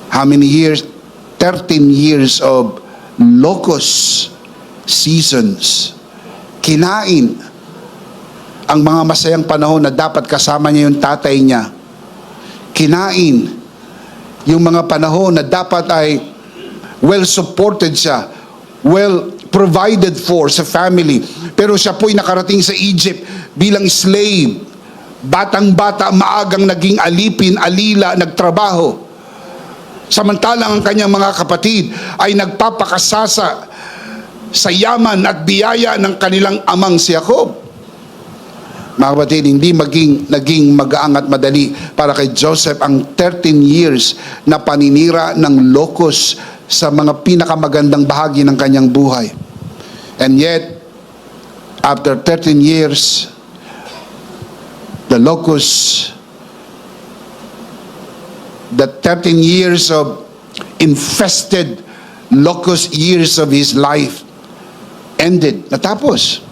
How many years? 13 years of locust seasons. Kinain ang mga masayang panahon na dapat kasama niya yung tatay niya. Kinain yung mga panahon na dapat ay well supported siya, well provided for sa family. Pero siya po'y nakarating sa Egypt bilang slave. Batang-bata, maagang naging alipin, alila, nagtrabaho. Samantalang ang kanyang mga kapatid ay nagpapakasasa sa yaman at biyaya ng kanilang amang si Jacob. Mga kapatid, hindi naging magaang at madali para kay Joseph ang 13 years na paninira ng locust sa mga pinakamagandang bahagi ng kanyang buhay. And yet, after 13 years, the 13 years of infested locust years of his life ended. Natapos.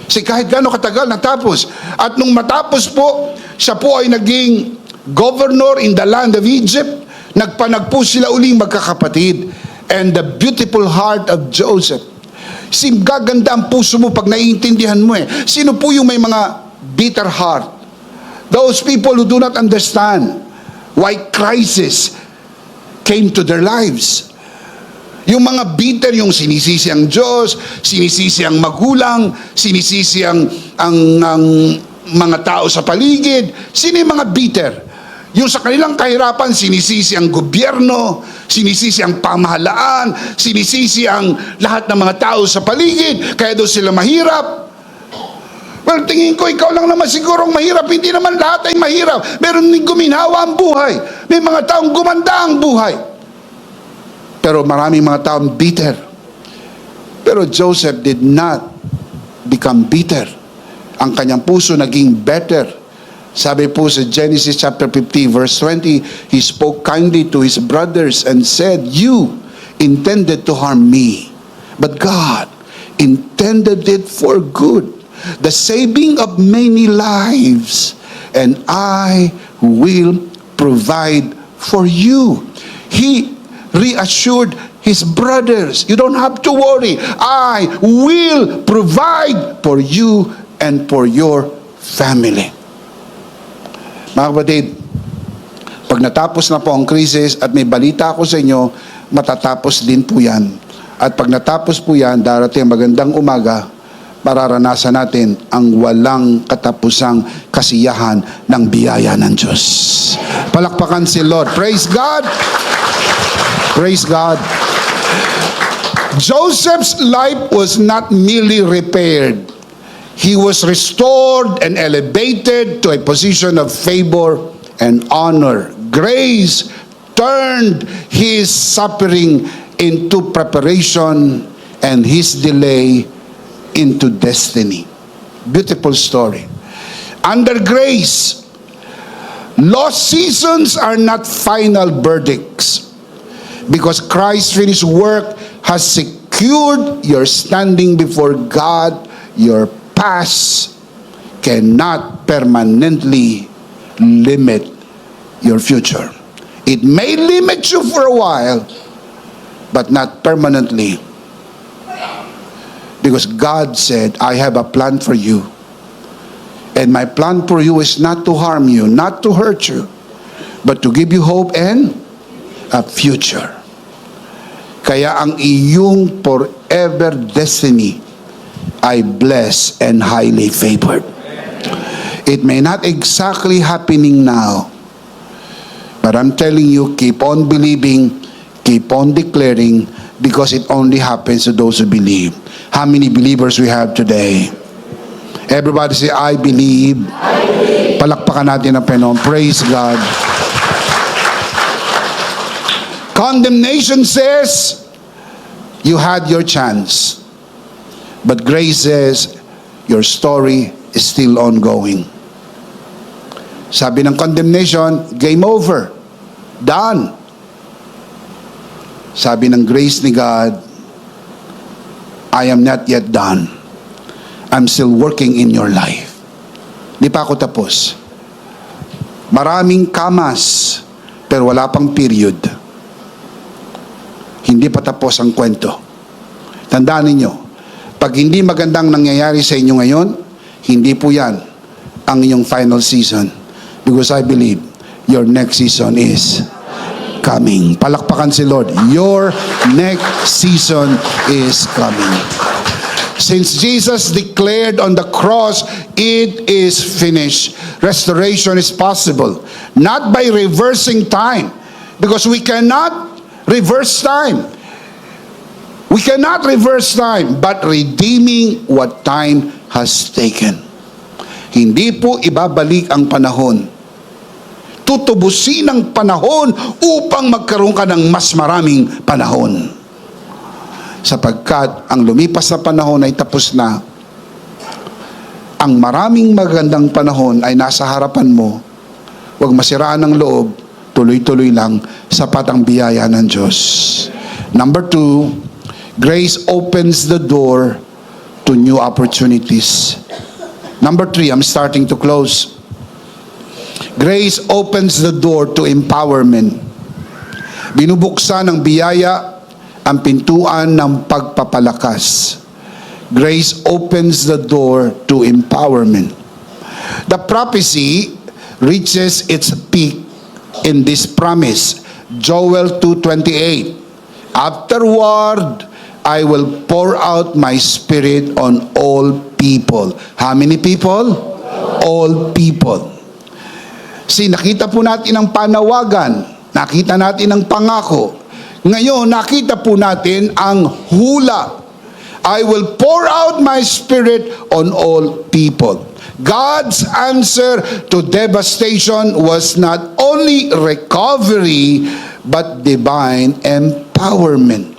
Kasi kahit gaano katagal, natapos. At nung matapos po, siya po ay naging governor in the land of Egypt. Nagpanagpo sila uling magkakapatid. And the beautiful heart of Joseph. Gaganda ang puso mo pag naiintindihan mo eh. Sino po yung may mga bitter heart? Those people who do not understand why crisis came to their lives. Yung mga bitter, yung sinisisi ang Diyos, sinisisi ang magulang, sinisisi ang mga tao sa paligid. Sino yung mga bitter? Yung sa kanilang kahirapan, sinisisi ang gobyerno, sinisisi ang pamahalaan, sinisisi ang lahat ng mga tao sa paligid, kaya daw sila mahirap. Well, tingin ko, ikaw lang naman sigurong mahirap. Hindi naman lahat ay mahirap. Meron din guminhawa ang buhay. May mga taong gumanda ang buhay. Pero maraming mga taong bitter. Pero Joseph did not become bitter. Ang kanyang puso naging better. Sabi po sa Genesis chapter 50 verse 20, he spoke kindly to his brothers and said, "You intended to harm me, but God intended it for good, the saving of many lives, and I will provide for you." He reassured his brothers. You don't have to worry. I will provide for you and for your family. Mga kapatid, pag natapos na po ang krisis at may balita ako sa inyo, matatapos din po yan. At pag natapos po yan, darating ang magandang umaga, mararanasan natin ang walang katapusang kasiyahan ng biyaya ng Diyos. Palakpakan si Lord. Praise God! Praise God! Joseph's life was not merely repaired. He was restored and elevated to a position of favor and honor. Grace turned his suffering into preparation and his delay into destiny. Beautiful story. Under grace, lost seasons are not final verdicts, because Christ's finished work has secured your standing before God. Your past cannot permanently limit your future. It may limit you for a while, but not permanently. Because God said, I have a plan for you. And my plan for you is not to harm you, not to hurt you, but to give you hope and a future. Kaya ang iyong forever destiny ay blessed and highly favored. It may not exactly happening now, but I'm telling you, keep on believing, keep on declaring, because it only happens to those who believe. How many believers we have today? Everybody say, I believe. I believe. Palakpakan natin ang Panginoon. Praise God. Condemnation says, you had your chance. But grace says, your story is still ongoing. Sabi ng condemnation, game over. Done. Sabi ng grace ni God, I am not yet done. I'm still working in your life. Di pa ako tapos. Maraming kamas, pero wala pang period. Hindi pa tapos ang kwento. Tandaan ninyo, pag hindi magandang nangyayari sa inyo ngayon, hindi po yan ang inyong final season. Because I believe your next season is coming. Palakpakan si Lord. Your next season is coming. Since Jesus declared on the cross, it is finished. Restoration is possible. Not by reversing time. Because we cannot reverse time. We cannot reverse time, but redeeming what time has taken. Hindi po ibabalik ang panahon. Tutubusin ang panahon upang magkaroon ka ng mas maraming panahon. Sapagkat ang lumipas na panahon ay tapos na, ang maraming magandang panahon ay nasa harapan mo. Huwag masiraan ng loob, tuloy-tuloy lang, sapat ang biyaya ng Diyos. Number 2, grace opens the door to new opportunities. Number 3, I'm starting to close. Grace opens the door to empowerment. Binubuksan ng biyaya ang pintuan ng pagpapalakas. Grace opens the door to empowerment. The prophecy reaches its peak in this promise. Joel 2:28. Afterward, I will pour out my spirit on all people. How many people? All people. See, nakita po natin ang panawagan. Nakita natin ang pangako. Ngayon, nakita po natin ang hula. I will pour out my spirit on all people. God's answer to devastation was not only recovery, but divine empowerment.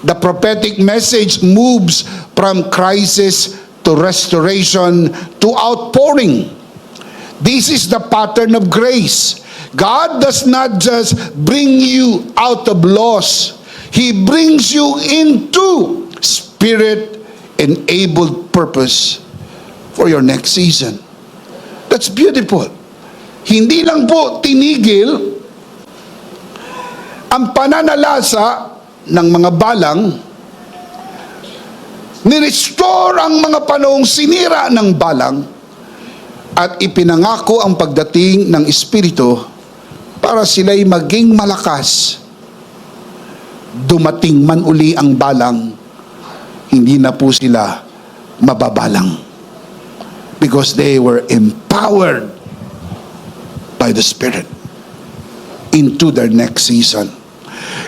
The prophetic message moves from crisis to restoration to outpouring. This is the pattern of grace. God does not just bring you out of loss. He brings you into Spirit-enabled purpose for your next season. That's beautiful. Hindi lang po tinigil ang pananalasa ng mga balang, nirestore ang mga panahong sinira ng balang, at ipinangako ang pagdating ng Espiritu para sila'y maging malakas. Dumating man uli ang balang, hindi na po sila mababalang. Because they were empowered by the Spirit into their next season.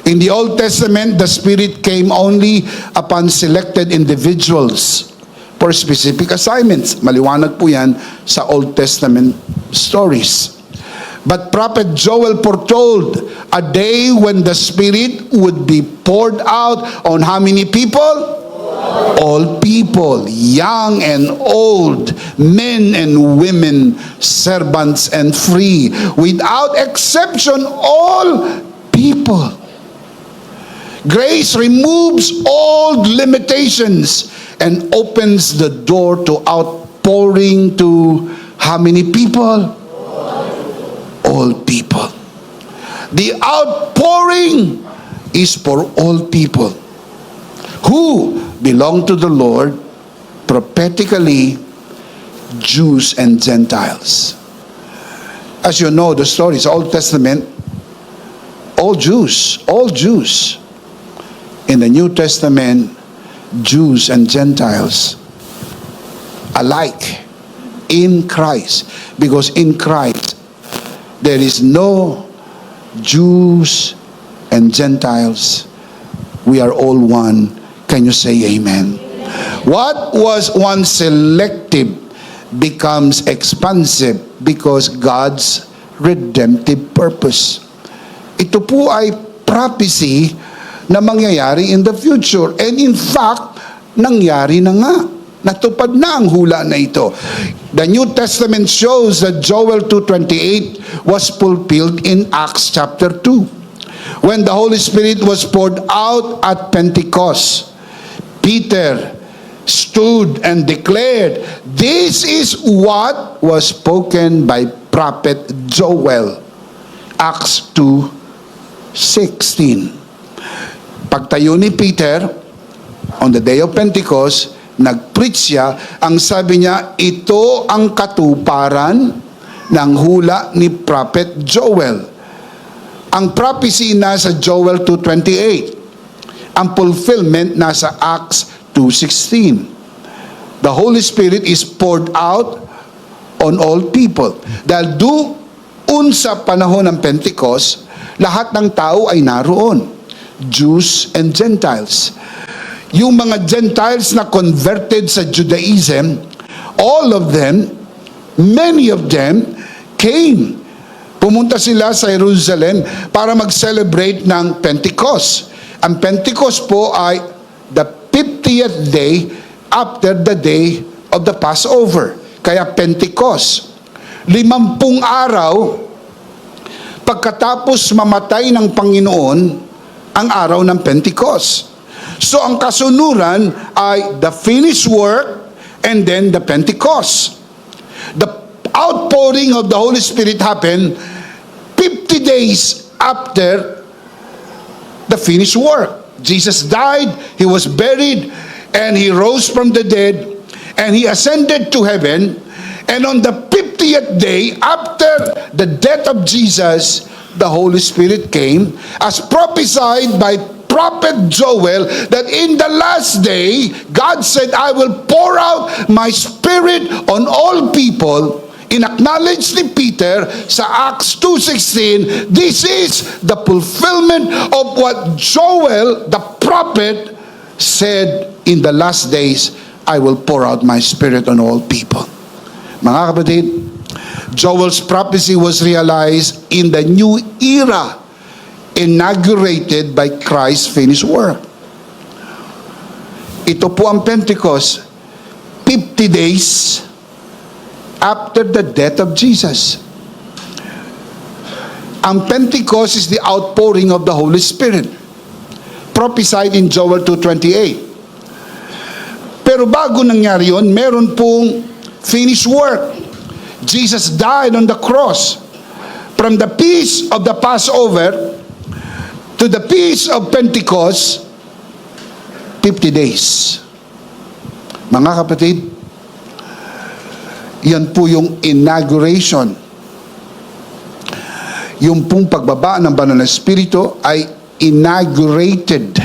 In the Old Testament, the Spirit came only upon selected individuals for specific assignments. Maliwanag po yan sa Old Testament stories. But Prophet Joel foretold a day when the Spirit would be poured out on how many people? All people, young and old, men and women, servants and free, without exception, all people. Grace removes all limitations and opens the door to outpouring to how many people? All people. The outpouring is for all people who belong to the Lord, prophetically, Jews and Gentiles. As you know, the stories, Old Testament, all Jews. In the New Testament, Jews and Gentiles alike in Christ. Because in Christ, there is no Jews and Gentiles. We are all one. Can you say amen? What was once selective becomes expansive because God's redemptive purpose. Ito po ay prophecy na mangyayari in the future. And in fact, nangyari na nga. Natupad na ang hula na ito. The New Testament shows that Joel 2:28 was fulfilled in Acts chapter 2. When the Holy Spirit was poured out at Pentecost, Peter stood and declared, "This is what was spoken by prophet Joel." Acts 2:16. Pagtayo ni Peter, on the day of Pentecost, nag-preach siya. Ang sabi niya, ito ang katuparan ng hula ni prophet Joel. Ang prophecy nasa Joel 2:28. Ang fulfillment nasa Acts 2:16. The Holy Spirit is poured out on all people. Dahil doon sa panahon ng Pentecost, lahat ng tao ay naroon. Jews and Gentiles. Yung mga Gentiles na converted sa Judaism, all of them, many of them, came. Pumunta sila sa Jerusalem para mag-celebrate ng Pentecost. Ang Pentecost po ay the 50th day after the day of the Passover. Kaya Pentecost. 50 araw pagkatapos mamatay ng Panginoon ang araw ng Pentecost. So ang kasunuran ay the finished work and then the Pentecost. The outpouring of the Holy Spirit happened 50 days after the finished work. Jesus died, He was buried, and He rose from the dead, and He ascended to heaven. And on the 50th day after the death of Jesus, the Holy Spirit came, as prophesied by prophet Joel, that in the last day, God said, I will pour out my Spirit on all people. In-acknowledge ni Peter sa Acts 2:16, this is the fulfillment of what Joel, the prophet, said, in the last days, I will pour out my Spirit on all people. Mga kapatid, Joel's prophecy was realized in the new era inaugurated by Christ's finished work. Ito po ang Pentecost, 50 days after the death of Jesus. Ang Pentecost is the outpouring of the Holy Spirit, prophesied in Joel 2:28. Pero bago nangyari yun, meron pong finished work. Jesus died on the cross. From the feast of the Passover, to the Feast of Pentecost, 50 days. Mga kapatid, yan po yung inauguration. Yung pong pagbaba ng banal na Espiritu ay inaugurated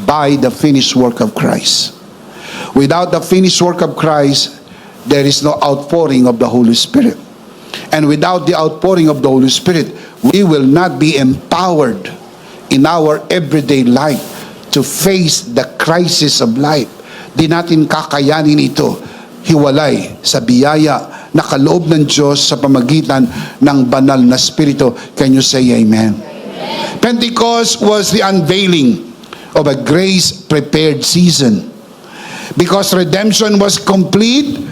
by the finished work of Christ. Without the finished work of Christ, there is no outpouring of the Holy Spirit. And without the outpouring of the Holy Spirit, we will not be empowered in our everyday life to face the crisis of life. Di natin kakayanin ito hiwalay sa biyaya na kaloob ng Diyos sa pamagitan ng banal na Espiritu. Can you say amen? Amen. Pentecost was the unveiling of a grace-prepared season. Because redemption was complete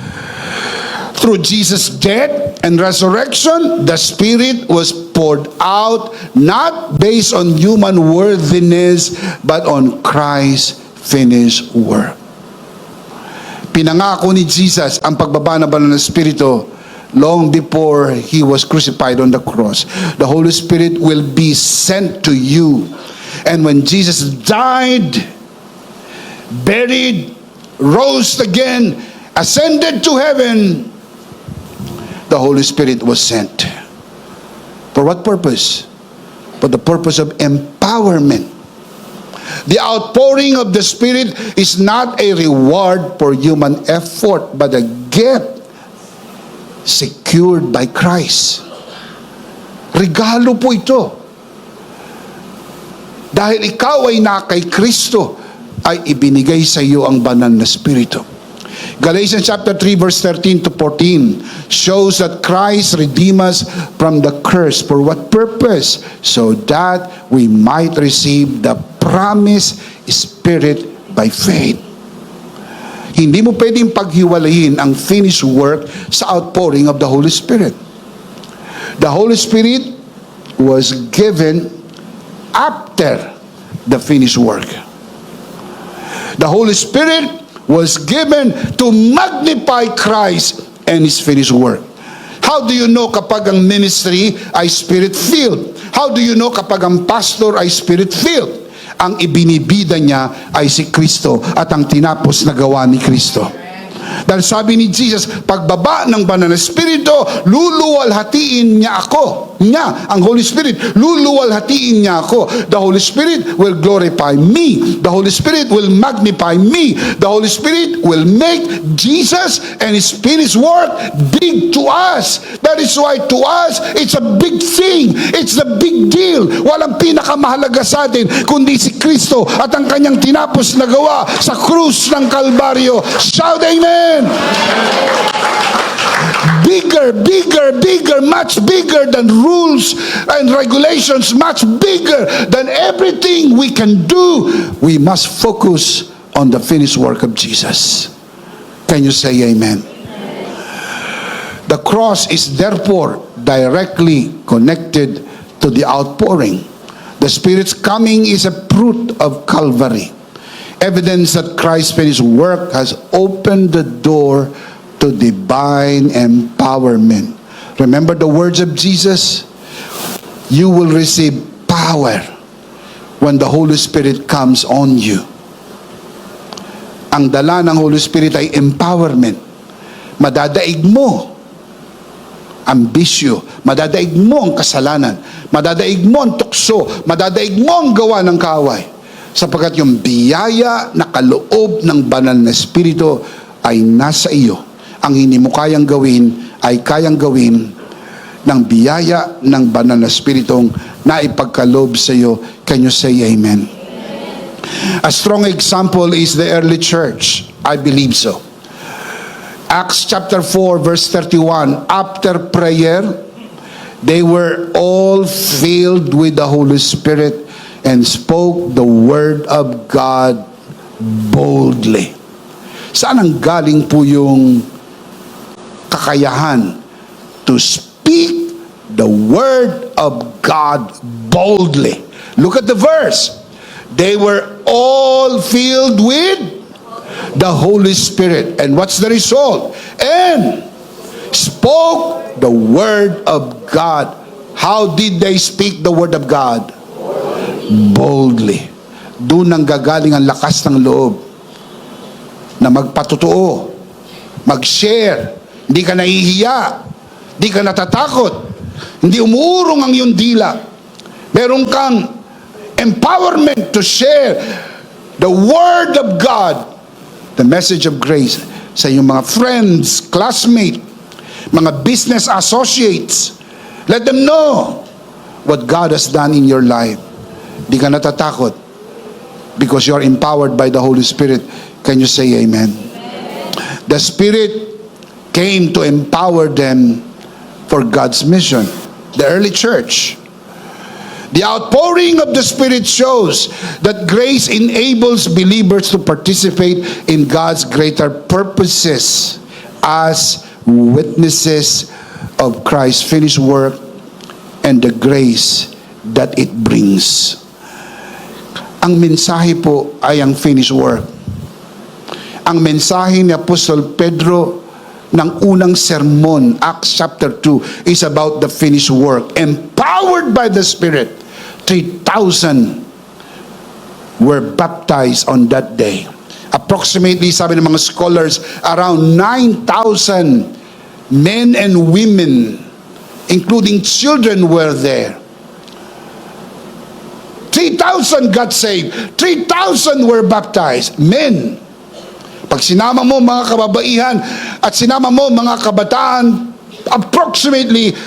through Jesus' death and resurrection, the Spirit was poured out not based on human worthiness but on Christ's finished work. Pinangako ni Jesus ang pagbaba ng banal na Espiritu long before He was crucified on the cross. The Holy Spirit will be sent to you. And when Jesus died, buried, rose again, ascended to heaven, the Holy Spirit was sent. For what purpose? For the purpose of empowerment. The outpouring of the Spirit is not a reward for human effort, but a gift secured by Christ. Regalo po ito. Dahil ikaw ay na kay Kristo, ay ibinigay sa iyo ang banal na Espiritu. Galatians chapter 3 verse 13 to 14 shows that Christ redeemed us from the curse. For what purpose? So that we might receive the promised Spirit by faith. Hindi mo pwedeng paghiwalayin ang finished work sa outpouring of the Holy Spirit. The Holy Spirit was given after the finished work. The Holy Spirit was given to magnify Christ and His finished work. How do you know kapag ang ministry ay Spirit-filled? How do you know kapag ang pastor ay Spirit-filled? Ang ibinibida niya ay si Kristo at ang tinapos na gawa ni Kristo. Dahil sabi ni Jesus, pagbaba ng banal na Espiritu, luluwalhatiin niya ako. Ang Holy Spirit, luluwalhatiin niya ako. The Holy Spirit will glorify me. The Holy Spirit will magnify me. The Holy Spirit will make Jesus and His finished work big to us. That is why to us, it's a big thing. It's a big deal. Walang pinakamahalaga sa atin, kundi si Kristo at ang Kanyang tinapos na gawa sa krus ng Kalbaryo. Shout amen! Bigger, bigger, bigger, much bigger than rules and regulations, much bigger than everything we can do. We must focus on the finished work of Jesus. Can you say amen? The cross is therefore directly connected to the outpouring. The Spirit's coming is a fruit of Calvary. Evidence that Christ's finished work has opened the door to divine empowerment. Remember the words of Jesus? You will receive power when the Holy Spirit comes on you. Ang dala ng Holy Spirit ay empowerment. Madadaig mo ang bisyo, madadaig mo ang kasalanan, madadaig mo ang tukso, madadaig mo ang gawa ng kaaway. Sapagkat yung biyaya na kaloob ng banal na Espiritu ay nasa iyo. Ang hindi mo kayang gawin ay kayang gawin ng biyaya ng banal na Espiritong na ipagkaloob sa iyo. Can you say amen? A strong example is the early church. I believe so. Acts chapter 4 verse 31. After prayer, they were all filled with the Holy Spirit and spoke the word of God boldly. Saan ang galing po yung kakayahan to speak the word of God boldly? Look at the verse. They were all filled with the Holy Spirit. And what's the result? And spoke the word of God. How did they speak the word of God? Boldly. Doon nang gagaling ang lakas ng loob na magpatotoo, mag-share, hindi ka nahihiya, hindi ka natatakot, hindi umuurong ang iyong dila. Meron kang empowerment to share the Word of God, the message of grace sa iyong mga friends, classmates, mga business associates. Let them know what God has done in your life. Di ka natatakot because you are empowered by the Holy Spirit. Can you say amen? The Spirit came to empower them for God's mission. The early church. The outpouring of the Spirit shows that grace enables believers to participate in God's greater purposes as witnesses of Christ's finished work and the grace that it brings. Ang mensahe po ay ang finished work. Ang mensahe ni Apostol Pedro ng unang sermon, Acts chapter 2, is about the finished work. Empowered by the Spirit, 3,000 were baptized on that day. Approximately, sabi ng mga scholars, around 9,000 men and women, including children, were there. 3,000 got saved. 3,000 were baptized. Men. Pag sinama mo mga kababaihan at sinama mo mga kabataan, approximately,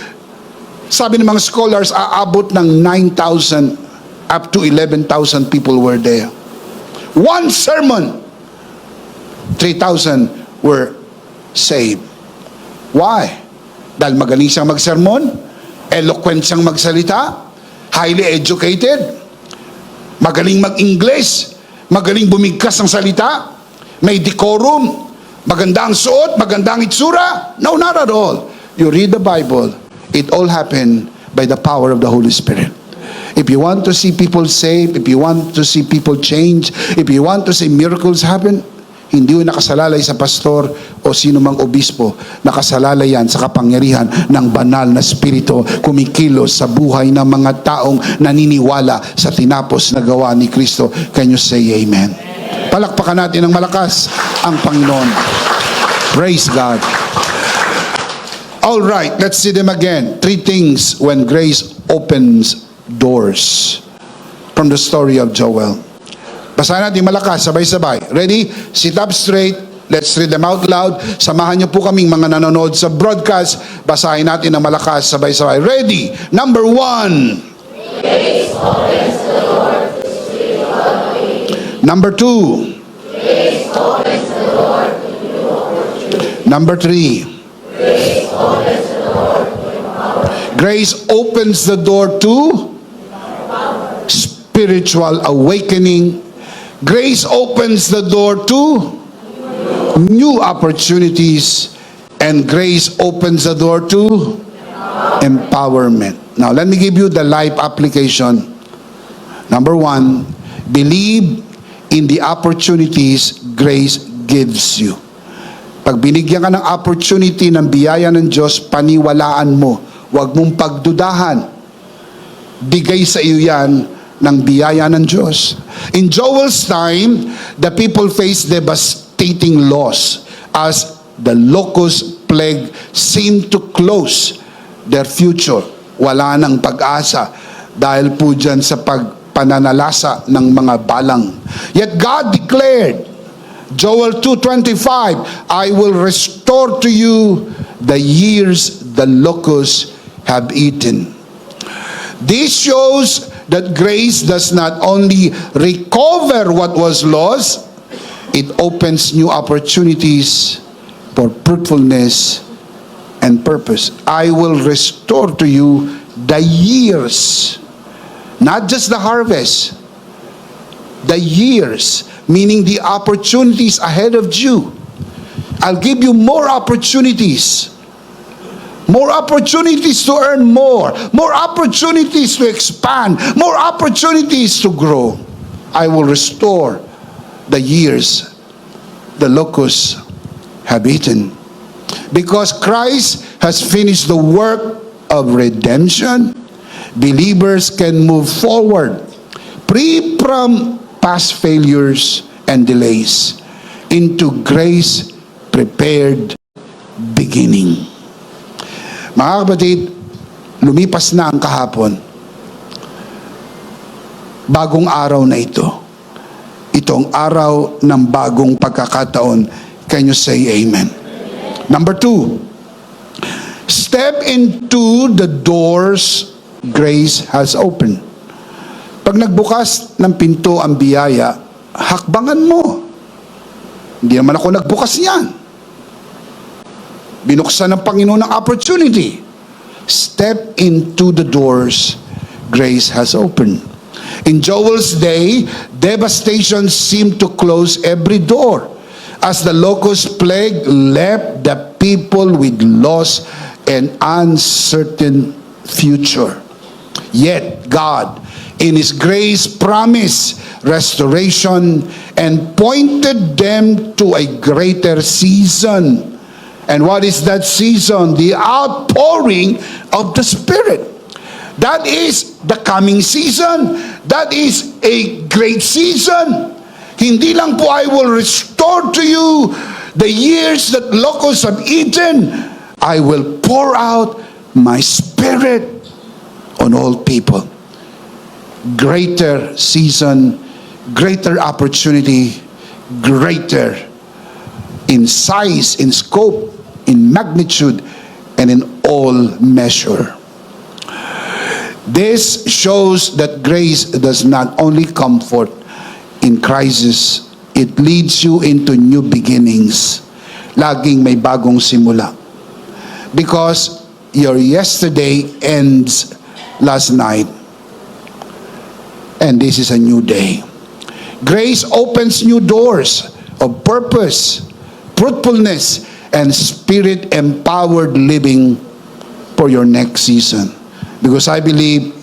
sabi ng mga scholars, aabot ng 9,000 up to 11,000 people were there. One sermon, 3,000 were saved. Why? Dahil magaling siyang magsermon, eloquent siyang magsalita, highly educated, magaling mag-English, magaling bumigkas ng salita, may decorum, maganda ang suot, maganda ang itsura. No, not at all. You read the Bible, it all happened by the power of the Holy Spirit. If you want to see people saved, if you want to see people change, if you want to see miracles happen, hindi yun nakasalalay sa pastor o sino mang obispo. Nakasalalay yan sa kapangyarihan ng banal na spirito kumikilos sa buhay ng mga taong naniniwala sa tinapos na gawa ni Kristo. Can you say amen? Palakpakan natin ng malakas ang Panginoon. Praise God. All right, let's see them again. 3 things when grace opens doors from the story of Joel. Basahin natin malakas, sabay-sabay. Ready? Sit up straight. Let's read them out loud. Samahan niyo po kaming mga nanonood sa broadcast. Basahin natin ng malakas, sabay-sabay. Ready? Number 1. Grace opens the door to spiritual awakening. Number 2. Grace opens the door to new opportunities. Number 3. Grace opens the door to empowerment. Grace opens the door to spiritual awakening. Grace opens the door to new opportunities. And grace opens the door to empowerment. Now, let me give you the life application. Number 1, believe in the opportunities grace gives you. Pag binigyan ka ng opportunity ng biyaya ng Diyos, paniwalaan mo. Huwag mong pagdudahan. Bigay sa iyo yan ng biyaya ng Diyos. In Joel's time, the people faced devastating loss as the locust plague seemed to close their future. Wala nang pag-asa dahil po dyan sa pagpananalasa ng mga balang. Yet God declared, Joel 2:25, I will restore to you the years the locusts have eaten. This shows that grace does not only recover what was lost, it opens new opportunities for fruitfulness and purpose. I will restore to you the years, not just the harvest, the years, meaning the opportunities ahead of you. I'll give you more opportunities. More opportunities to earn more. More opportunities to expand. More opportunities to grow. I will restore the years the locusts have eaten. Because Christ has finished the work of redemption, believers can move forward free from past failures and delays, into grace-prepared beginning. Mga kapatid, lumipas na ang kahapon. Bagong araw na ito. Itong araw ng bagong pagkakataon. Can you say amen? Number 2, step into the doors grace has opened. Pag nagbukas ng pinto ang biyaya, hakbangan mo. Hindi naman ako nagbukas niyan. Binuksan ng Panginoon ng opportunity. Step into the doors grace has opened. In Joel's day, devastation seemed to close every door as the locust plague left the people with lost and uncertain future. Yet God, in His grace, promised restoration and pointed them to a greater season. And what is that season? The outpouring of the Spirit. That is the coming season. That is a great season. Hindi lang po I will restore to you the years that locusts have eaten. I will pour out my Spirit on all people. Greater season, greater opportunity, greater in size, in scope, in magnitude, and in all measure. This shows that grace does not only comfort in crisis, it leads you into new beginnings. Laging may bagong simula. Because your yesterday ends last night. And this is a new day. Grace opens new doors of purpose, fruitfulness, and Spirit-empowered living for your next season. Because I believe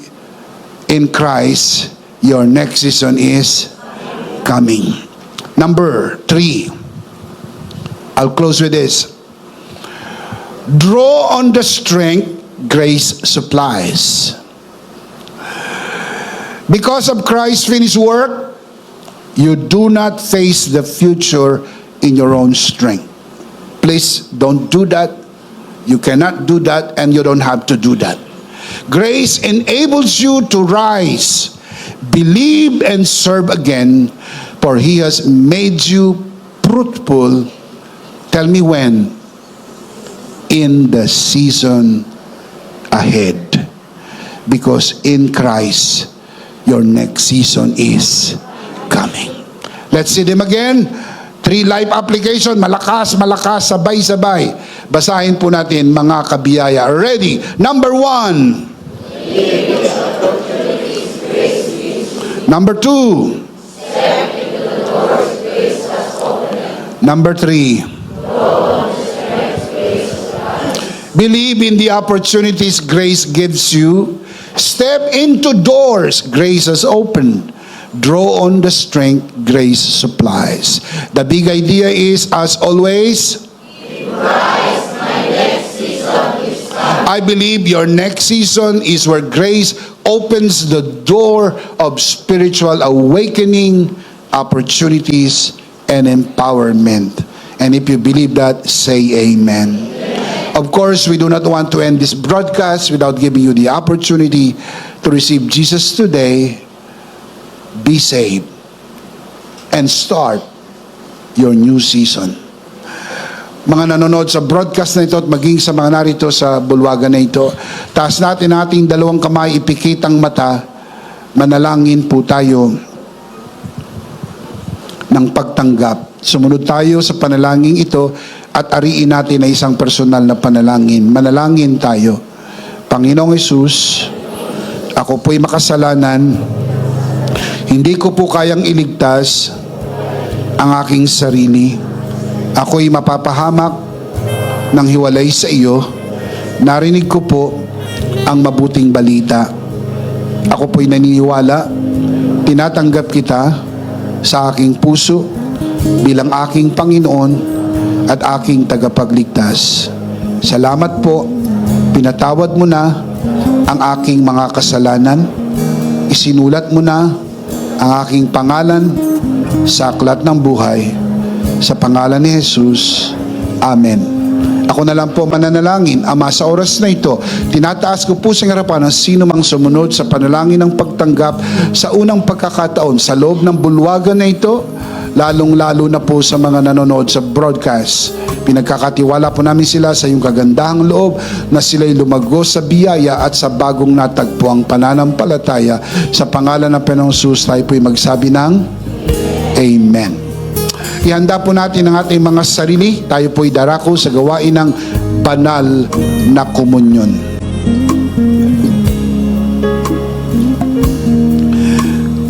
in Christ, your next season is coming. Number 3, I'll close with this. Draw on the strength grace supplies. Because of Christ's finished work, you do not face the future in your own strength. Please don't do that. You cannot do that, and you don't have to do that. Grace enables you to rise, believe, and serve again, for He has made you fruitful. Tell me when? In the season ahead. Because in Christ, your next season is coming. Let's see them again. 3 life application, malakas, sabay-sabay. Basahin po natin, mga kabiyaya. Ready? Number 1. Number 2. Number 3. Believe in the opportunities grace gives you. Step into doors grace has opened. Draw on the strength grace supplies. The big idea is, as always, I believe your next season is where grace opens the door of spiritual awakening, opportunities, and empowerment. And if you believe that, say amen. Of course, we do not want to end this broadcast without giving you the opportunity to receive Jesus today, be saved, and start your new season. Mga nanonood sa broadcast na ito at maging sa mga narito sa bulwagan na ito, taas natin ating 2 kamay, ipikit ang mata, manalangin po tayo ng pagtanggap. Sumunod tayo sa panalangin ito at ariin natin na isang personal na panalangin. Manalangin tayo. Panginoong Hesus, ako po'y makasalanan. Hindi ko po kayang iligtas ang aking sarili. Ako'y mapapahamak ng hiwalay sa iyo. Narinig ko po ang mabuting balita. Ako po'y naniniwala, tinatanggap kita sa aking puso bilang aking Panginoon at aking tagapagligtas. Salamat po, pinatawad mo na ang aking mga kasalanan. Isinulat mo na ang aking pangalan sa aklat ng buhay. Sa pangalan ni Jesus. Amen. Ako na lang po mananalangin. Ama, sa oras na ito, tinataas ko po sa harapan ng sino mang sumunod sa panalangin ng pagtanggap sa unang pagkakataon sa loob ng bulwagan na ito, lalong-lalo na po sa mga nanonood sa broadcast. Pinagkakatiwala po namin sila sa iyong kagandahang loob na sila'y lumago sa biyaya at sa bagong natagpuang pananampalataya. Sa pangalan ng Panginoong Jesus, tayo po'y magsabi ng Amen. Ihanda po natin ang ating mga sarili. Tayo po'y darako sa gawain ng banal na komunyon.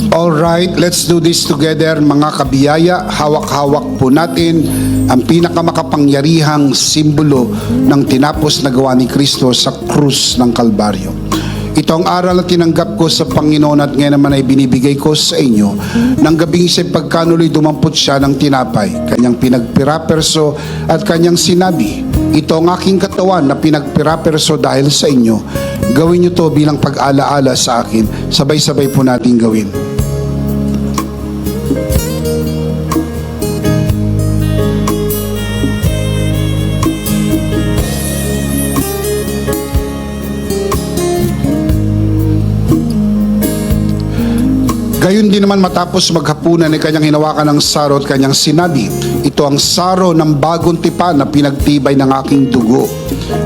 Alright, let's do this together mga kabiyaya. Hawak-hawak po natin ang pinakamakapangyarihang simbolo ng tinapos na gawa ni Kristo sa krus ng Kalbaryo. Ito ang aral na tinanggap ko sa Panginoon at ngayon naman ay binibigay ko sa inyo. Nang gabing siya'y pagkanuloy dumampot siya ng tinapay, kanyang pinagpiraperso at kanyang sinabi, ito ang aking katawan na pinagpiraperso dahil sa inyo. Gawin niyo to bilang pag-alaala sa akin. Sabay-sabay po natin gawin. Gayon din naman matapos maghapunan ay kanyang hinawakan ng saro at kanyang sinabi, ito ang saro ng bagong tipan na pinagtibay ng aking dugo.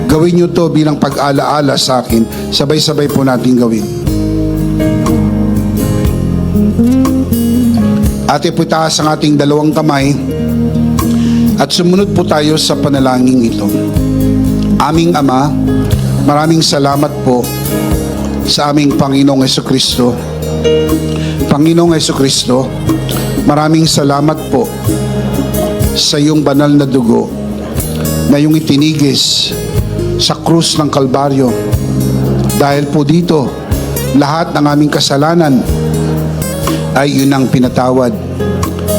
Gawin niyo to bilang pag-alaala sa akin. Sabay-sabay po natin gawin. At ipitaas ang ating dalawang kamay at sumunod po tayo sa panalangin ito. Aming Ama, maraming salamat po sa aming Panginoong Jesucristo. Panginoong Jesucristo, maraming salamat po sa iyong banal na dugo na iyong itinigis sa krus ng Kalbaryo. Dahil po dito, lahat ng aming kasalanan ay iyong ang pinatawad.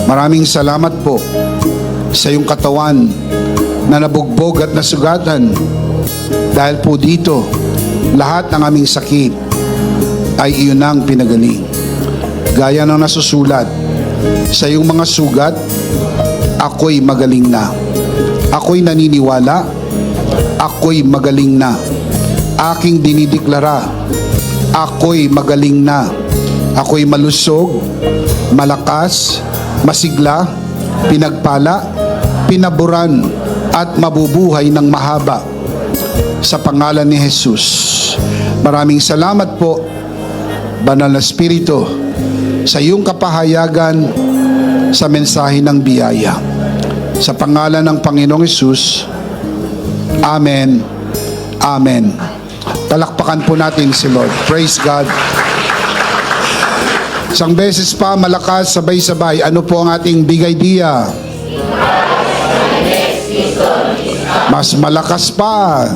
Maraming salamat po sa iyong katawan na nabugbog at nasugatan. Dahil po dito, lahat ng aming sakit ay iyong ang pinagaling. Gaya ng nasusulat, sa iyong mga sugat, ako'y magaling na. Ako'y naniniwala, ako'y magaling na. Aking dinideklara, ako'y magaling na. Ako'y malusog, malakas, masigla, pinagpala, pinaburan, at mabubuhay ng mahaba. Sa pangalan ni Jesus. Maraming salamat po, Banal na Espiritu, sa iyong kapahayagan sa mensahe ng biyaya. Sa pangalan ng Panginoong Hesus, Amen. Amen. Talakpakan po natin si Lord. Praise God. Isang beses pa, malakas, sabay-sabay. Ano po ang ating big idea? Mas malakas pa.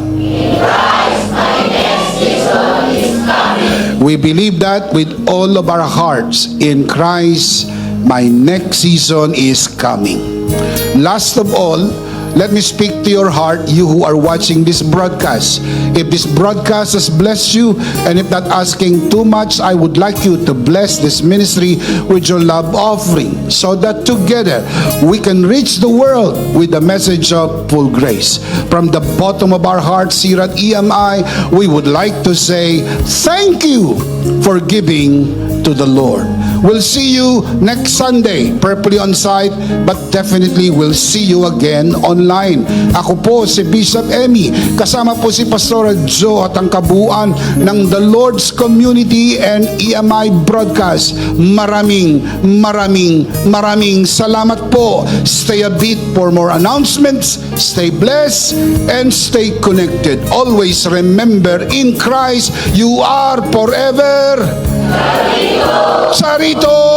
We believe that with all of our hearts. In Christ, my next season is coming. Last of all, let me speak to your heart, you who are watching this broadcast. If this broadcast has blessed you, and if not asking too much, I would like you to bless this ministry with your love offering, so that together we can reach the world with the message of full grace. From the bottom of our hearts here at EMI, we would like to say thank you for giving to the Lord. We'll see you next Sunday, prayerfully on site, but definitely we'll see you again online. Ako po si Bishop Emmy, kasama po si Pastor Joe at ang kabuuan ng The Lord's Community and EMI Broadcast. Maraming salamat po. Stay a bit for more announcements. Stay blessed and stay connected. Always remember, in Christ, you are forever Sarito!